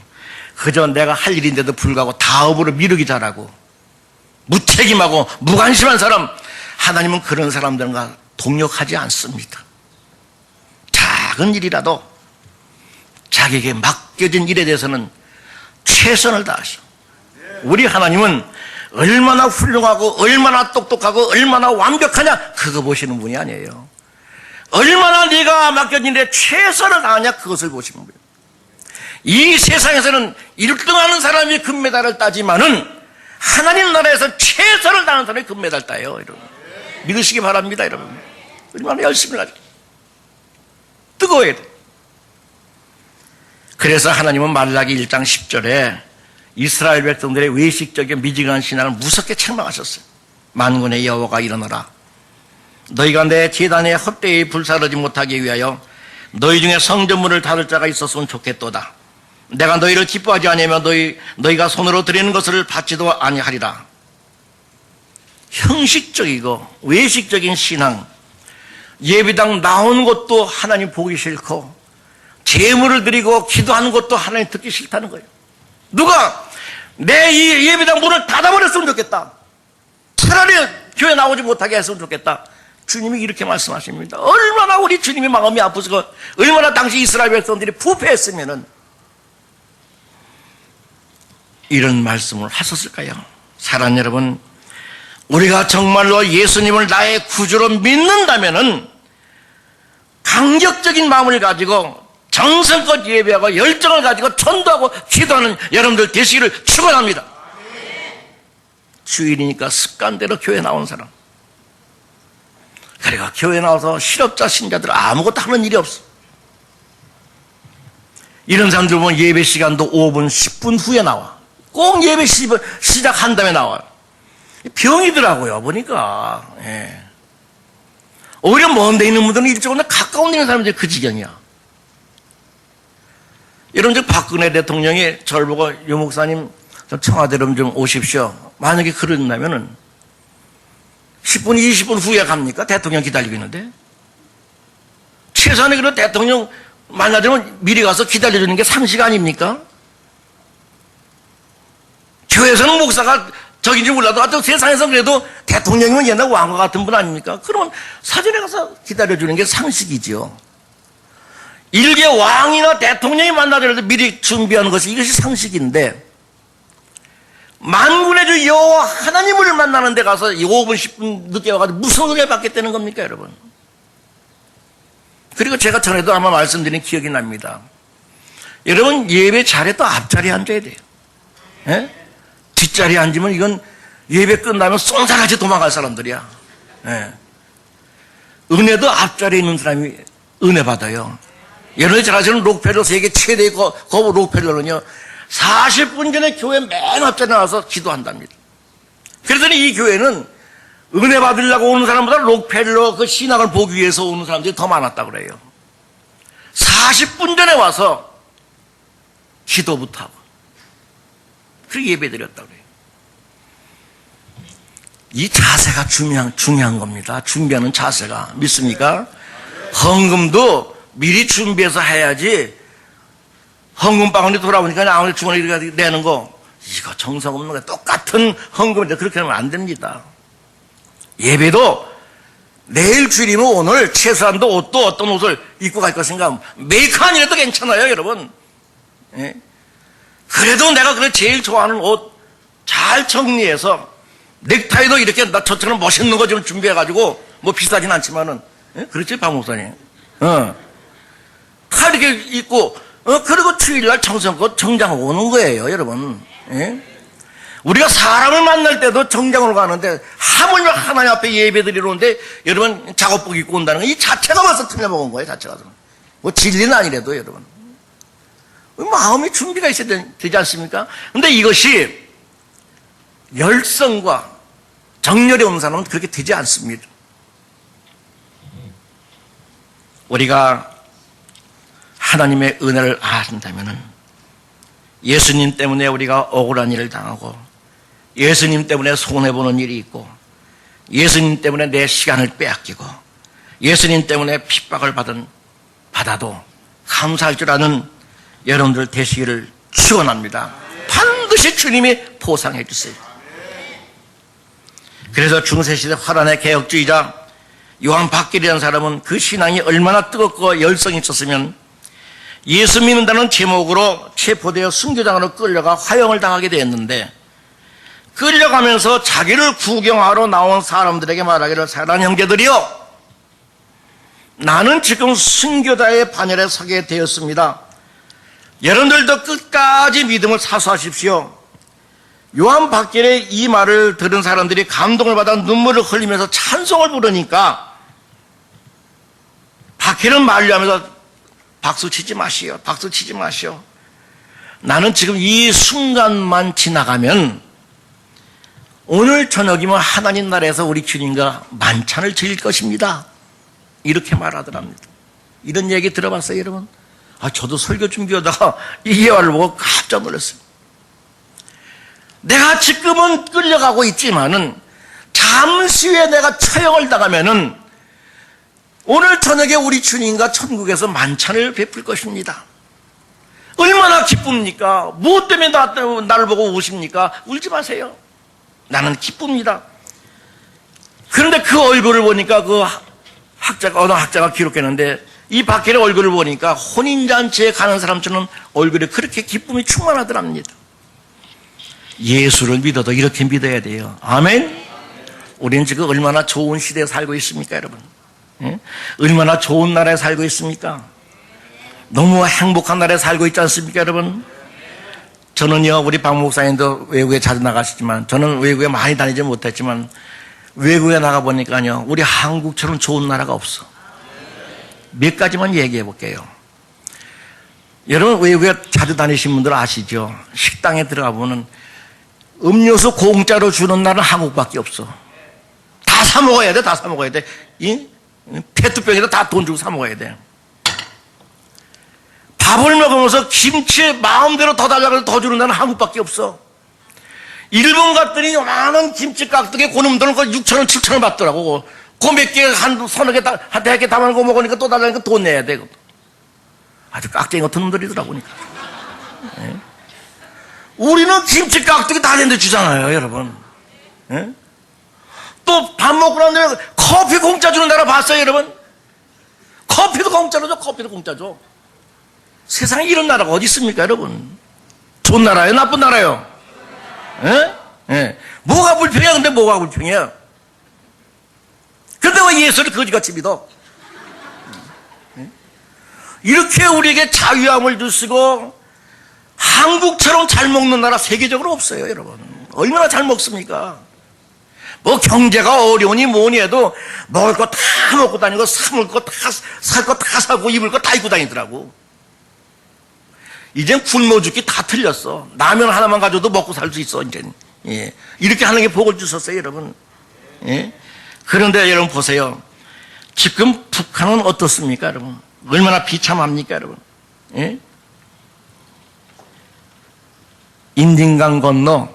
그저 내가 할 일인데도 불구하고 다업으로 미루기 잘하고 무책임하고 무관심한 사람, 하나님은 그런 사람들과 동력하지 않습니다. 작은 일이라도 자기에게 맡겨진 일에 대해서는 최선을 다하시오. 우리 하나님은 얼마나 훌륭하고 얼마나 똑똑하고 얼마나 완벽하냐 그거 보시는 분이 아니에요. 얼마나 네가 맡겨진 일에 최선을 다하냐 그것을 보시는 거예요. 이 세상에서는 1등하는 사람이 금메달을 따지만은 하나님 나라에서 최선을 다하는 사람이 금메달 따요. 여러분. 믿으시기 바랍니다. 여러분. 얼마나 열심히 하죠. 뜨거워야 돼. 그래서 하나님은 말라기 1장 10절에 이스라엘 백성들의 외식적인 미지근한 신앙을 무섭게 책망하셨어요. 만군의 여호와가 일어나라. 너희가 내 제단에 헛되이 불사르지 못하게 위하여 너희 중에 성전문을 닫을 자가 있었으면 좋겠도다. 내가 너희를 기뻐하지 아니하며 너희가 손으로 드리는 것을 받지도 아니하리라. 형식적이고 외식적인 신앙, 예배당 나온 것도 하나님 보기 싫고 제물을 드리고 기도하는 것도 하나님 듣기 싫다는 거예요. 누가 내 이 예배당 문을 닫아버렸으면 좋겠다. 차라리 교회 나오지 못하게 했으면 좋겠다. 주님이 이렇게 말씀하십니다. 얼마나 우리 주님이 마음이 아프시고 얼마나 당시 이스라엘 백성들이 부패했으면은 이런 말씀을 하셨을까요? 사랑하는 여러분, 우리가 정말로 예수님을 나의 구주로 믿는다면은 강력적인 마음을 가지고 정성껏 예배하고 열정을 가지고 전도하고 기도하는 여러분들 되시기를 축원합니다. 주일이니까 습관대로 교회 나온 사람, 그리고 교회 나와서 실업자 신자들 아무것도 하는 일이 없어. 이런 사람들 보면 예배 시간도 5분 10분 후에 나와. 꼭 예배 시작한 다음에 나와요. 병이더라고요 보니까. 예. 오히려 먼 데 있는 분들은 일찍 가까운 데 있는 사람들이 그 지경이야. 여러분, 박근혜 대통령이 저를 보고 유 목사님 청와대로 좀 오십시오. 만약에 그런다면은 10분, 20분 후에 갑니까? 대통령 기다리고 있는데. 최소한의 그런 대통령 만나자면 미리 가서 기다려주는 게 상식 아닙니까? 교회에서는 목사가 적인지 몰라도 하여튼 세상에서 그래도 대통령이면 옛날 왕과 같은 분 아닙니까? 그러면 사전에 가서 기다려주는 게 상식이죠. 일개 왕이나 대통령이 만나더라도 미리 준비하는 것이 이것이 상식인데, 만군의 주 여호와 하나님을 만나는 데 가서 5분 10분 늦게 와가지고 무슨 은혜 받겠다는 겁니까 여러분? 그리고 제가 전에도 아마 말씀드린 기억이 납니다. 여러분, 예배 잘해도 앞자리에 앉아야 돼요. 예? 뒷자리에 앉으면 이건 예배 끝나면 쏜살같이 도망갈 사람들이야. 예. 은혜도 앞자리에 있는 사람이 은혜 받아요. 여러분이 잘 아시는 록펠러, 세계 최대의 거부 록펠러는요 40분 전에 교회 맨 앞자리에 나와서 기도한답니다. 그랬더니 이 교회는 은혜 받으려고 오는 사람보다 록펠러 그 신학을 보기 위해서 오는 사람들이 더 많았다고 그래요. 40분 전에 와서 기도부터 하고 그리고 예배 드렸다고 그래요. 이 자세가 중요한 겁니다. 준비하는 자세가. 믿습니까? 헌금도 미리 준비해서 해야지 헌금방울이 돌아오니까 아무리 주머니에 내는 거 이거 정성 없는 거 똑같은 헌금인데 그렇게 하면 안 됩니다. 예배도 내일 주일이면 오늘 최소한도 옷도 어떤 옷을 입고 갈 것인가 메이크업이라도 괜찮아요 여러분. 예? 그래도 내가 그래 제일 좋아하는 옷 잘 정리해서 넥타이도 이렇게 나 저처럼 멋있는 거 좀 준비해가지고 뭐 비싸진 않지만은 예? 그렇지 박 목사님. 다 이렇게 입고 그리고 주일날 정성껏 정장 오는 거예요 여러분. 예? 우리가 사람을 만날 때도 정장으로 가는데 하물며 하나님 앞에 예배드리러 오는데 여러분 작업복 입고 온다는 거 이 자체가 벌써 틀려먹은 거예요 자체가. 뭐 진리는 아니래도 여러분 마음의 준비가 있어야 되지 않습니까? 근데 이것이 열성과 정열이 없는 사람은 그렇게 되지 않습니다. 우리가 하나님의 은혜를 안다면은 예수님 때문에 우리가 억울한 일을 당하고 예수님 때문에 손해보는 일이 있고 예수님 때문에 내 시간을 빼앗기고 예수님 때문에 핍박을 받아도 감사할 줄 아는 여러분들 되시기를 축원합니다. 반드시 주님이 보상해 주세요. 그래서 중세시대 화란의 개혁주의자 요한 박길이라는 사람은 그 신앙이 얼마나 뜨겁고 열성이 있었으면 예수 믿는다는 제목으로 체포되어 순교장으로 끌려가 화형을 당하게 되었는데 끌려가면서 자기를 구경하러 나온 사람들에게 말하기를 사랑하는 형제들이여 나는 지금 순교자의 반열에 서게 되었습니다. 여러분들도 끝까지 믿음을 사수하십시오. 요한 박길의 이 말을 들은 사람들이 감동을 받아 눈물을 흘리면서 찬송을 부르니까 박길은 만류하면서 박수 치지 마시오. 박수 치지 마시오. 나는 지금 이 순간만 지나가면 오늘 저녁이면 하나님 나라에서 우리 주님과 만찬을 즐길 것입니다. 이렇게 말하더랍니다. 이런 얘기 들어봤어요 여러분? 저도 설교 준비하다가 이 예화를 보고 깜짝 놀랐어요. 내가 지금은 끌려가고 있지만은 잠시 후에 내가 처형을 당하면은 오늘 저녁에 우리 주님과 천국에서 만찬을 베풀 것입니다. 얼마나 기쁩니까? 무엇 때문에 나를 보고 우십니까? 울지 마세요. 나는 기쁩니다. 그런데 그 얼굴을 보니까 그 어느 학자가 기록했는데 이 박길의 얼굴을 보니까 혼인잔치에 가는 사람처럼 얼굴에 그렇게 기쁨이 충만하더랍니다. 예수를 믿어도 이렇게 믿어야 돼요. 아멘? 우리는 지금 얼마나 좋은 시대에 살고 있습니까 여러분? 예? 얼마나 좋은 나라에 살고 있습니까? 너무 행복한 나라에 살고 있지 않습니까 여러분? 저는요 우리 박 목사님도 외국에 자주 나가시지만 저는 외국에 많이 다니지 못했지만 외국에 나가보니까요 우리 한국처럼 좋은 나라가 없어. 몇 가지만 얘기해 볼게요. 여러분 외국에 자주 다니신 분들 아시죠? 식당에 들어가 보면 음료수 공짜로 주는 나라는 한국밖에 없어. 다 사 먹어야 돼. 다 사 먹어야 돼. 이 페트병에다 다 돈 주고 사 먹어야 돼. 밥을 먹으면서 김치 마음대로 더 달라고 더 주는 나라는 한국밖에 없어. 일본 갔더니 많은 김치 깍두기 고놈들은 6,000원, 7,000원 받더라고. 그 몇 개, 서너 개, 한 대개 담아놓고 먹으니까 또 달라니까 돈 내야 돼. 아주 깍쟁이 같은 놈들이더라고. 예? 우리는 김치 깍두기 다 내는데 주잖아요, 여러분. 예? 또 밥 먹고 난 다음에 커피 공짜 주는 나라 봤어요, 여러분? 커피도 공짜로 줘, 커피도 공짜 줘. 세상에 이런 나라가 어디 있습니까, 여러분? 좋은 나라예요, 나쁜 나라예요? 예? 예. 뭐가 불평이야, 근데 뭐가 불평이야? 근데 왜 예수를 거지같이 믿어? 예? 이렇게 우리에게 자유함을 주시고 한국처럼 잘 먹는 나라 세계적으로 없어요, 여러분. 얼마나 잘 먹습니까? 뭐 경제가 어려우니 뭐니 해도 먹을 거 다 먹고 다니고 사물 거 다, 살 거 다 사고 입을 거 다 입고 다니더라고. 이젠 굶어 죽기 다 틀렸어. 라면 하나만 가져도 먹고 살 수 있어, 이제. 예. 이렇게 하는 게 복을 주셨어요, 여러분. 예. 그런데 여러분 보세요. 지금 북한은 어떻습니까, 여러분? 얼마나 비참합니까, 여러분? 예? 인딘강 건너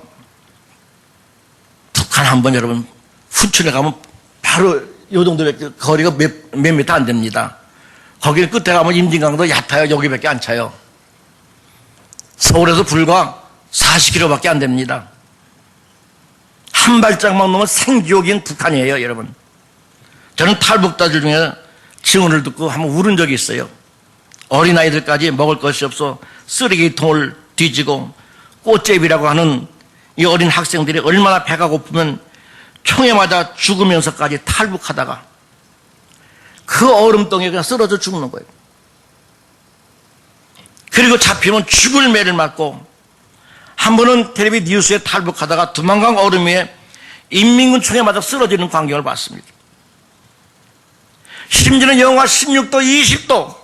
북한 한번 여러분 춘천에 가면 바로 요 정도 거리가 몇 미터 안 됩니다. 거기 끝에 가면 임진강도 얕아요. 여기밖에 안 차요. 서울에서 불과 40km밖에 안 됩니다. 한 발짝만 넘으면 생지옥인 북한이에요, 여러분. 저는 탈북자들 중에 증언을 듣고 한번 울은 적이 있어요. 어린아이들까지 먹을 것이 없어 쓰레기통을 뒤지고 꽃제비라고 하는 이 어린 학생들이 얼마나 배가 고프면 총에 맞아 죽으면서까지 탈북하다가 그 얼음덩이에 그냥 쓰러져 죽는 거예요. 그리고 잡히면 죽을 매를 맞고, 한 번은 텔레비 뉴스에 탈북하다가 두만강 얼음 위에 인민군 총에 맞아 쓰러지는 광경을 봤습니다. 심지어는 영하 16도, 20도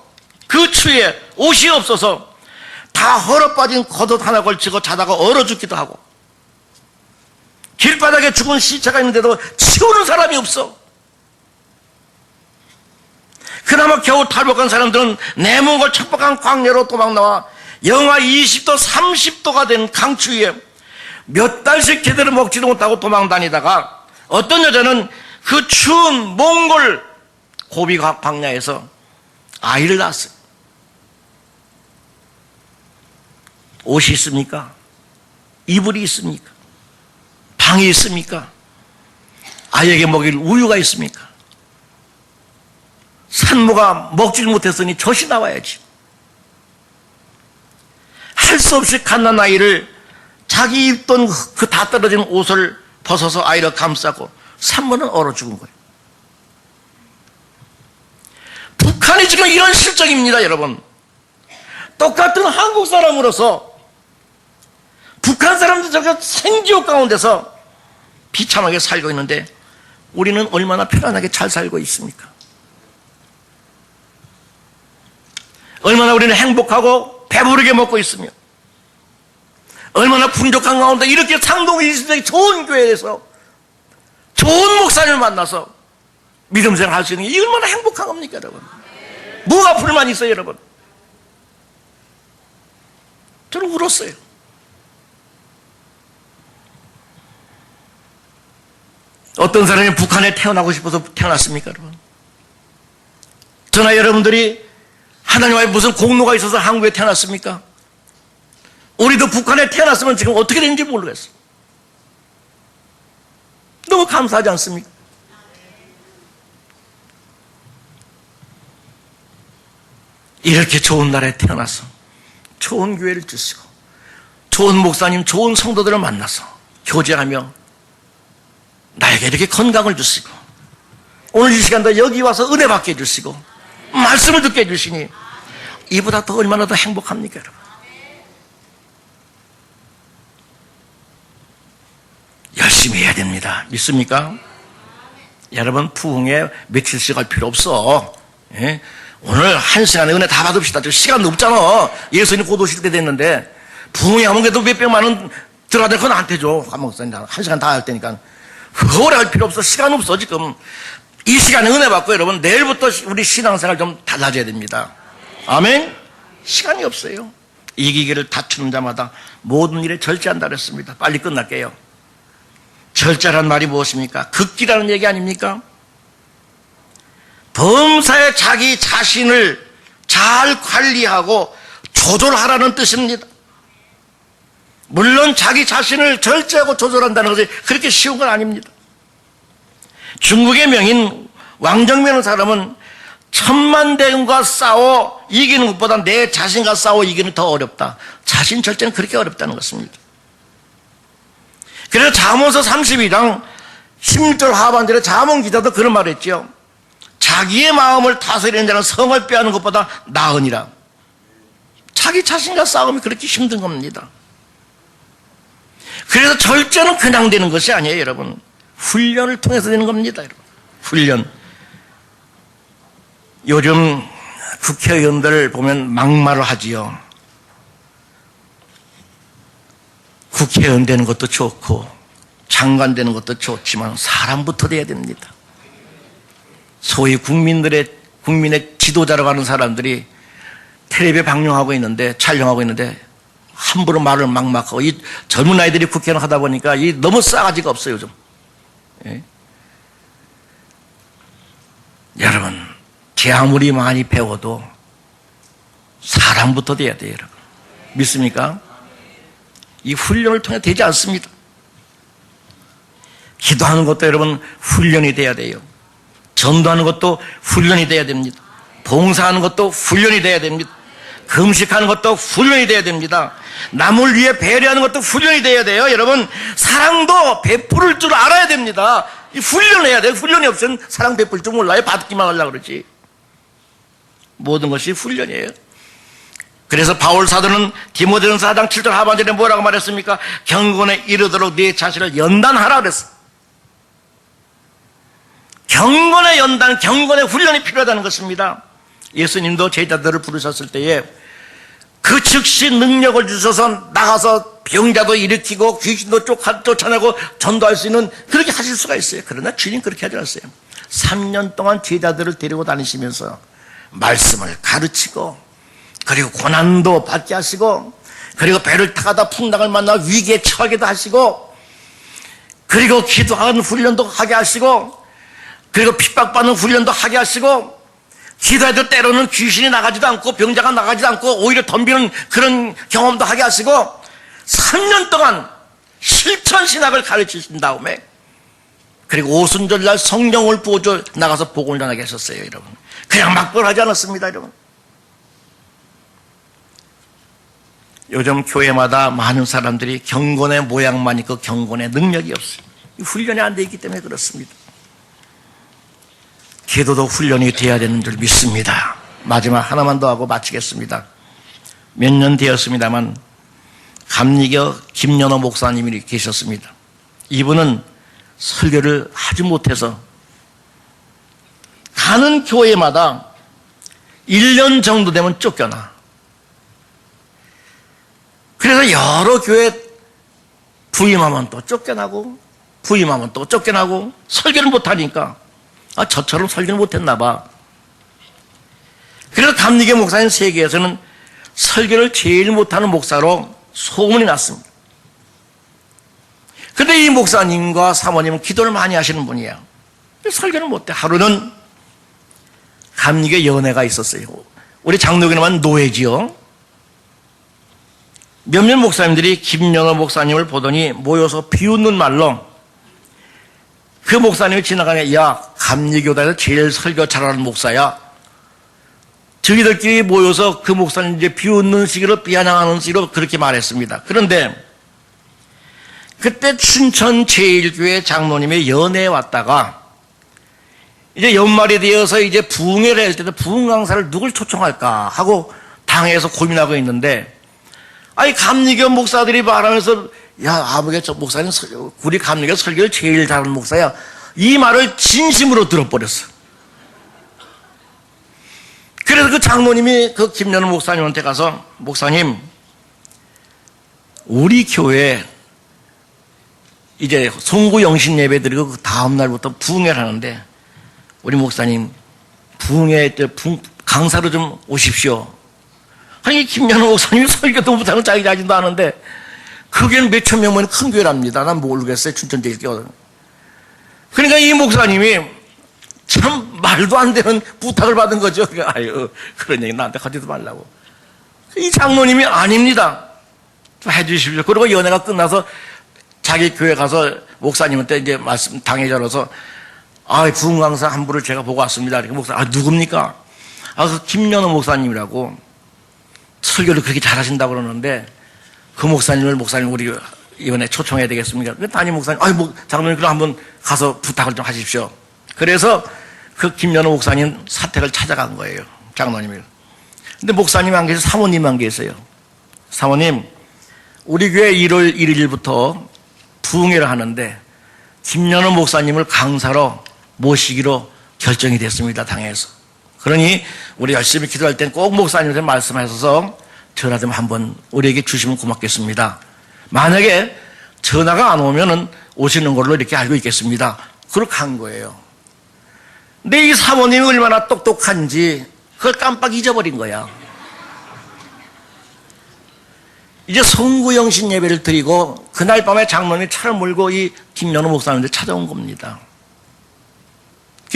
그 추위에 옷이 없어서 다 헐어빠진 겉옷 하나 걸치고 자다가 얼어 죽기도 하고, 길바닥에 죽은 시체가 있는데도 치우는 사람이 없어. 그나마 겨우 탈북한 사람들은 내몽골 척박한 광야로 도망나와 영하 20도, 30도가 된 강추위에 몇 달씩 제대로 먹지도 못하고 도망다니다가 어떤 여자는 그 추운 몽골 고비 광야에서 아이를 낳았어요. 옷이 있습니까? 이불이 있습니까? 방이 있습니까? 아이에게 먹일 우유가 있습니까? 산모가 먹질 못했으니 젖이 나와야지. 할 수 없이 갓난 아이를 자기 입던 그 다 떨어진 옷을 벗어서 아이를 감싸고 산모는 얼어 죽은 거예요. 북한이 지금 이런 실정입니다, 여러분. 똑같은 한국 사람으로서 북한 사람들 저렇게 생지옥 가운데서 비참하게 살고 있는데 우리는 얼마나 편안하게 잘 살고 있습니까? 얼마나 우리는 행복하고 배부르게 먹고 있으며, 얼마나 풍족한 가운데 이렇게 상동 일시대의 좋은 교회에서 좋은 목사님을 만나서 믿음 생활 할 수 있는 게 얼마나 행복한 겁니까, 여러분? 뭐가 불만 있어요, 여러분? 저는 울었어요. 어떤 사람이 북한에 태어나고 싶어서 태어났습니까, 여러분? 저나 여러분들이 하나님과의 무슨 공로가 있어서 한국에 태어났습니까? 우리도 북한에 태어났으면 지금 어떻게 되는지 모르겠어. 너무 감사하지 않습니까? 이렇게 좋은 나라에 태어나서 좋은 교회를 주시고 좋은 목사님, 좋은 성도들을 만나서 교제하며 나에게 이렇게 건강을 주시고 오늘 이 시간도 여기 와서 은혜 받게 해주시고 말씀을 듣게 해주시니 이보다 더 얼마나 더 행복합니까, 여러분? 열심히 해야 됩니다. 믿습니까? 여러분, 부흥에 며칠씩 할 필요 없어. 예? 오늘 한 시간에 은혜 다 받읍시다. 시간 없잖아. 예수님 곧 오실 때 됐는데 부흥에 하면 그래도 몇백만 원 들어야 될 건 나한테 줘. 한 시간 다 할 테니까. 그거 오래 할 필요 없어. 시간 없어 지금. 이 시간에 은혜 받고 여러분 내일부터 우리 신앙생활 좀 달라져야 됩니다. 아멘? 시간이 없어요. 이기기를 다투는 자마다 모든 일에 절제한다 그랬습니다. 빨리 끝날게요. 절제란 말이 무엇입니까? 극기라는 얘기 아닙니까? 범사에 자기 자신을 잘 관리하고 조절하라는 뜻입니다. 물론 자기 자신을 절제하고 조절한다는 것이 그렇게 쉬운 건 아닙니다. 중국의 명인 왕정면의 사람은 1000만 대군과 싸워 이기는 것보다 내 자신과 싸워 이기는 더 어렵다. 자신 절제는 그렇게 어렵다는 것입니다. 그래서 잠언서 32장 16절 하반절에 잠언 기자도 그런 말을 했죠. 자기의 마음을 다스리는 자는 성을 빼앗는 것보다 나으니라. 자기 자신과 싸움이 그렇게 힘든 겁니다. 그래서 절제는 그냥 되는 것이 아니에요, 여러분. 훈련을 통해서 되는 겁니다, 여러분. 훈련. 요즘 국회의원들 보면 막말을 하지요. 국회의원 되는 것도 좋고 장관 되는 것도 좋지만 사람부터 돼야 됩니다. 소위 국민의 지도자라고 하는 사람들이 텔레비에 방영하고 있는데, 촬영하고 있는데 함부로 말을 막막하고, 이 젊은 아이들이 국회의원 하다 보니까 이 너무 싸가지가 없어요, 요즘. 예? 여러분, 제 아무리 많이 배워도 사랑부터 돼야 돼요, 여러분. 믿습니까? 이 훈련을 통해 되지 않습니다. 기도하는 것도 여러분 훈련이 돼야 돼요. 전도하는 것도 훈련이 돼야 됩니다. 봉사하는 것도 훈련이 돼야 됩니다. 금식하는 것도 훈련이 돼야 됩니다. 남을 위해 배려하는 것도 훈련이 돼야 돼요. 여러분, 사랑도 베풀을 줄 알아야 됩니다. 이 훈련해야 돼요. 훈련이 없으면 사랑 베풀 줄 몰라요. 받기만 하려고 그러지. 모든 것이 훈련이에요. 그래서 바울 사도는 디모데전서 4장 7절 하반절에 뭐라고 말했습니까? 경건에 이르도록 네 자신을 연단하라 그랬어. 경건의 연단, 경건의 훈련이 필요하다는 것입니다. 예수님도 제자들을 부르셨을 때에 그 즉시 능력을 주셔서 나가서 병자도 일으키고 귀신도 쫓아내고 전도할 수 있는 그렇게 하실 수가 있어요. 그러나 주님 그렇게 하지 않았어요. 3년 동안 제자들을 데리고 다니시면서 말씀을 가르치고 그리고 고난도 받게 하시고 그리고 배를 타가다 풍랑을 만나 위기에 처하기도 하시고 그리고 기도하는 훈련도 하게 하시고 그리고 핍박받는 훈련도 하게 하시고 기도해도 때로는 귀신이 나가지도 않고 병자가 나가지도 않고 오히려 덤비는 그런 경험도 하게 하시고 3년 동안 실천 신학을 가르치신 다음에 그리고 오순절날 성령을 부어줘 나가서 복음을 전하게 하셨어요. 여러분, 그냥 막 하지 않았습니다. 여러분, 요즘 교회마다 많은 사람들이 경건의 모양만 있고 경건의 능력이 없어요. 훈련이 안 돼 있기 때문에 그렇습니다. 기도도 훈련이 돼야 되는 줄 믿습니다. 마지막 하나만 더 하고 마치겠습니다. 몇 년 되었습니다만 감리교 김연호 목사님이 계셨습니다. 이분은 설교를 하지 못해서 가는 교회마다 1년 정도 되면 쫓겨나. 그래서 여러 교회 부임하면 또 쫓겨나고 부임하면 또 쫓겨나고 설교를 못하니까 저처럼 설교를 못했나 봐. 그래서 감리교 목사님 세계에서는 설교를 제일 못하는 목사로 소문이 났습니다. 근데 이 목사님과 사모님은 기도를 많이 하시는 분이에요. 설교는 못해. 하루는 감리교 연회가 있었어요. 우리 장로교는 노예지요. 몇몇 목사님들이 김연호 목사님을 보더니 모여서 비웃는 말로 그 목사님이 지나가냐, 야, 감리교단에서 제일 설교 잘하는 목사야. 저희들끼리 모여서 그 목사님 이제 비웃는 식으로 비아냥하는 식으로 그렇게 말했습니다. 그런데 그때 춘천 제1교회 장로님의 연회에 왔다가 이제 연말이 되어서 이제 부흥회를 할 때도 부흥 강사를 누굴 초청할까 하고 당에서 고민하고 있는데 감리교 목사들이 말하면서 야, 아버지 저 목사님 우리 감리교 설교를 제일 잘하는 목사야. 이 말을 진심으로 들어버렸어. 그래서 그 장로님이 그 김연호 목사님한테 가서 목사님, 우리 교회 이제 송구 영신 예배 드리고 그 다음 날부터 부흥회를 하는데 우리 목사님 부흥회 때 강사로 좀 오십시오. 아니 김연호 목사님이 설교도 못하고 자기 자신도 하는데 그게는 몇천 명만 큰 교회랍니다. 난 모르겠어요. 춘천제일교회. 그러니까 이 목사님이 참 말도 안 되는 부탁을 받은 거죠. 아유, 그런 얘기 나한테 하지도 말라고. 이 장로님이 아닙니다. 좀 해주십시오. 그리고 연회가 끝나서 자기 교회 가서 목사님한테 이제 말씀 당에 열어서 부흥 강사 한 분을 제가 보고 왔습니다. 이렇게 목사, 누굽니까? 그 김연호 목사님이라고 설교를 그렇게 잘하신다고 그러는데 그 목사님 우리 이번에 초청해야 되겠습니까? 담임 목사님, 장로님 그럼 한번 가서 부탁을 좀 하십시오. 그래서 그 김연호 목사님 사택을 찾아간 거예요. 장로님이. 근데 목사님 안 계세요. 사모님만 계세요. 사모님, 우리 교회 1월 1일부터 부흥회를 하는데 김연호 목사님을 강사로 모시기로 결정이 됐습니다. 당에서. 그러니 우리 열심히 기도할 땐 꼭 목사님한테 말씀하셔서 전화 좀 한번 우리에게 주시면 고맙겠습니다. 만약에 전화가 안 오면은 오시는 걸로 이렇게 알고 있겠습니다. 그렇게 한 거예요. 근데 이 사모님이 얼마나 똑똑한지 그걸 깜빡 잊어버린 거야. 이제 송구영신 예배를 드리고 그날 밤에 장로님이 차를 몰고 이 김연호 목사님한테 찾아온 겁니다.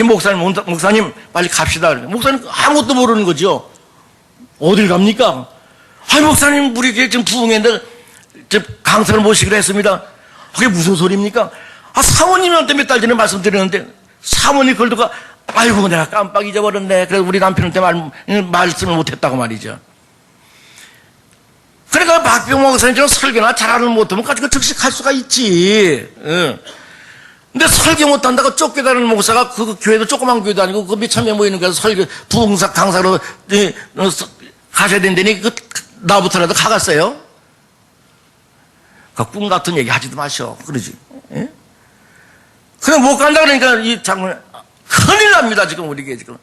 목사님 빨리 갑시다. 목사님 아무것도 모르는 거죠. 어딜 갑니까? 아니 목사님 우리 교회 지금 부흥회인데 강사를 모시기로 했습니다. 그게 무슨 소리입니까? 사모님한테 몇 달 전에 말씀드렸는데 사모님 그걸 듣고 아이고 내가 깜빡 잊어버렸네. 그래서 우리 남편한테 말씀을 못했다고 말이죠. 그러니까 박병 목사님처럼 설교나 잘하는 못하면 가지고 즉시 갈 수가 있지. 근데 설교 못한다고 쫓겨다니는 목사가 그 교회도 조그만 교회도 아니고 그 몇천 명 모이는 거에서 설교 부흥사 강사로 가셔야 된다니 나부터라도 가갔어요. 그 꿈 같은 얘기 하지도 마셔. 그러지. 예? 그냥 못 간다 그러니까 이 장로님 큰일 납니다. 지금 우리 교회 지금.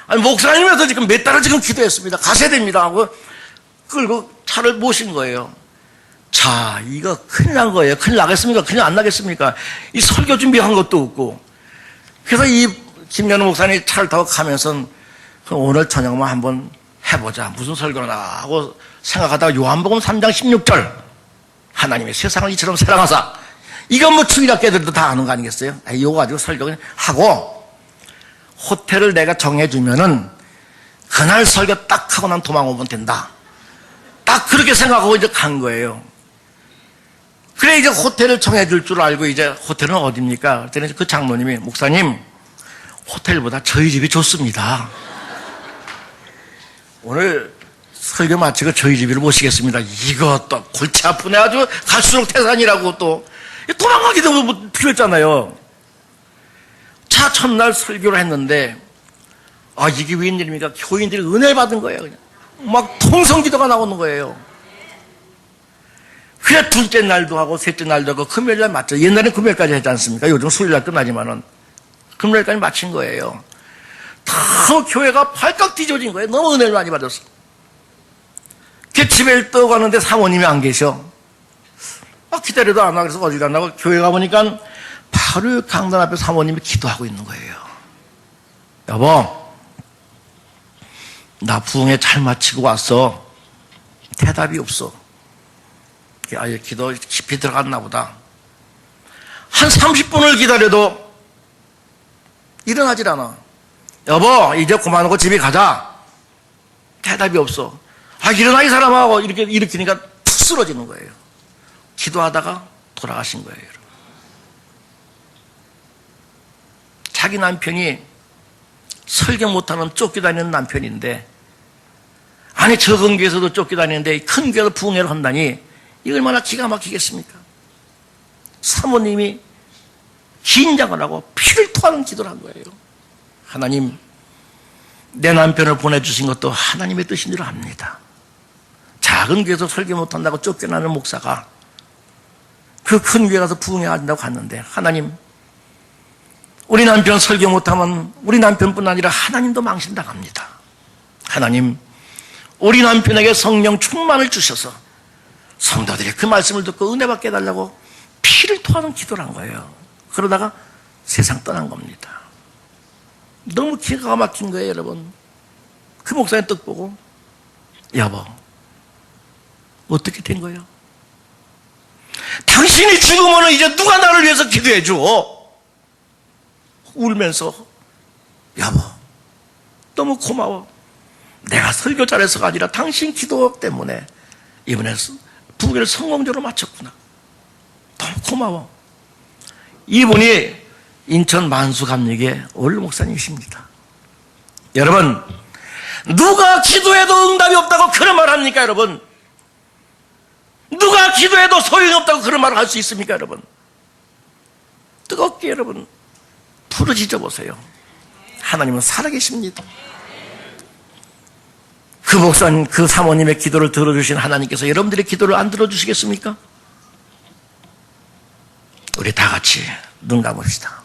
아니 목사님에서 지금 몇 달을 지금 기도했습니다. 가셔야 됩니다 하고 끌고 차를 모신 거예요. 자, 이거 큰일 난 거예요. 큰일 나겠습니까? 큰일 안 나겠습니까? 이 설교 준비한 것도 없고. 그래서 이 김연우 목사님이 차를 타고 가면서 오늘 저녁만 한번 해보자. 무슨 설교나 하고 생각하다가 요한복음 3장 16절 하나님의 세상을 이처럼 사랑하사. 이건 뭐 주일학교들도 다 아는 거 아니겠어요? 이거 가지고 설교 그냥 하고 호텔을 내가 정해주면은 그날 설교 딱 하고 난 도망 오면 된다. 딱 그렇게 생각하고 이제 간 거예요. 그래 이제 호텔을 정해줄 줄 알고 이제 호텔은 어디입니까? 그랬더니 그 장로님이 목사님 호텔보다 저희 집이 좋습니다. 오늘 설교 마치고 저희 집을 모시겠습니다. 이것도 골치 아프네. 아주 갈수록 태산이라고 또 도망가기도 뭐 필요했잖아요. 자 첫날 설교를 했는데 이게 웬일입니까? 교인들이 은혜 받은 거예요. 그냥. 막 통성기도가 나오는 거예요. 그래 둘째 날도 하고 셋째 날도 하고 금요일날 맞죠. 옛날엔 금요일까지 했지 않습니까? 요즘 수요일날 끝나지만은 금요일까지 마친 거예요. 다 교회가 발칵 뒤집어진 거예요. 너무 은혜를 많이 받았어. 그 집에 떠가는데 사모님이 안 계셔. 기다려도 안 와. 그래서 어디 갔나고 교회 가보니까 바로 강단 앞에 사모님이 기도하고 있는 거예요. 여보, 나 부흥회 잘 마치고 왔어. 대답이 없어. 아예 기도 깊이 들어갔나 보다. 한 30분을 기다려도 일어나질 않아. 여보, 이제 그만하고 집에 가자. 대답이 없어. 일어나 이 사람하고 이렇게 일으키니까 툭 쓰러지는 거예요. 기도하다가 돌아가신 거예요. 자기 남편이 설교 못하는 쫓겨다니는 남편인데 아니 적은 교회에서도 쫓겨다니는데 큰 교회에서 부흥회를 한다니 이거 얼마나 기가 막히겠습니까? 사모님이 긴장을 하고 피를 토하는 기도를 한 거예요. 하나님, 내 남편을 보내주신 것도 하나님의 뜻인 줄 압니다. 작은 교회에서 설교 못한다고 쫓겨나는 목사가 그 큰 교회 가서 부흥회 한다고 갔는데 하나님, 우리 남편 설교 못하면 우리 남편뿐 아니라 하나님도 망신당합니다. 하나님, 우리 남편에게 성령 충만을 주셔서 성도들이 그 말씀을 듣고 은혜 받게 해달라고 피를 토하는 기도를 한 거예요. 그러다가 세상 떠난 겁니다. 너무 기가 막힌 거예요, 여러분. 그 목사님 뜻 보고 여보, 어떻게 된 거예요? 당신이 죽으면 이제 누가 나를 위해서 기도해 줘? 울면서 여보, 너무 고마워. 내가 설교 잘해서가 아니라 당신 기도 때문에 이번에 부흥회를 성공적으로 마쳤구나. 너무 고마워. 이분이 인천 만수감리교회 원로 목사님이십니다. 여러분, 누가 기도해도 응답이 없다고 그런 말 합니까, 여러분? 누가 기도해도 소용이 없다고 그런 말을 할 수 있습니까, 여러분? 뜨겁게 여러분 부르짖어 보세요. 하나님은 살아계십니다. 그 목사님, 그 사모님의 기도를 들어주신 하나님께서 여러분들의 기도를 안 들어주시겠습니까? 우리 다 같이 눈 감읍시다.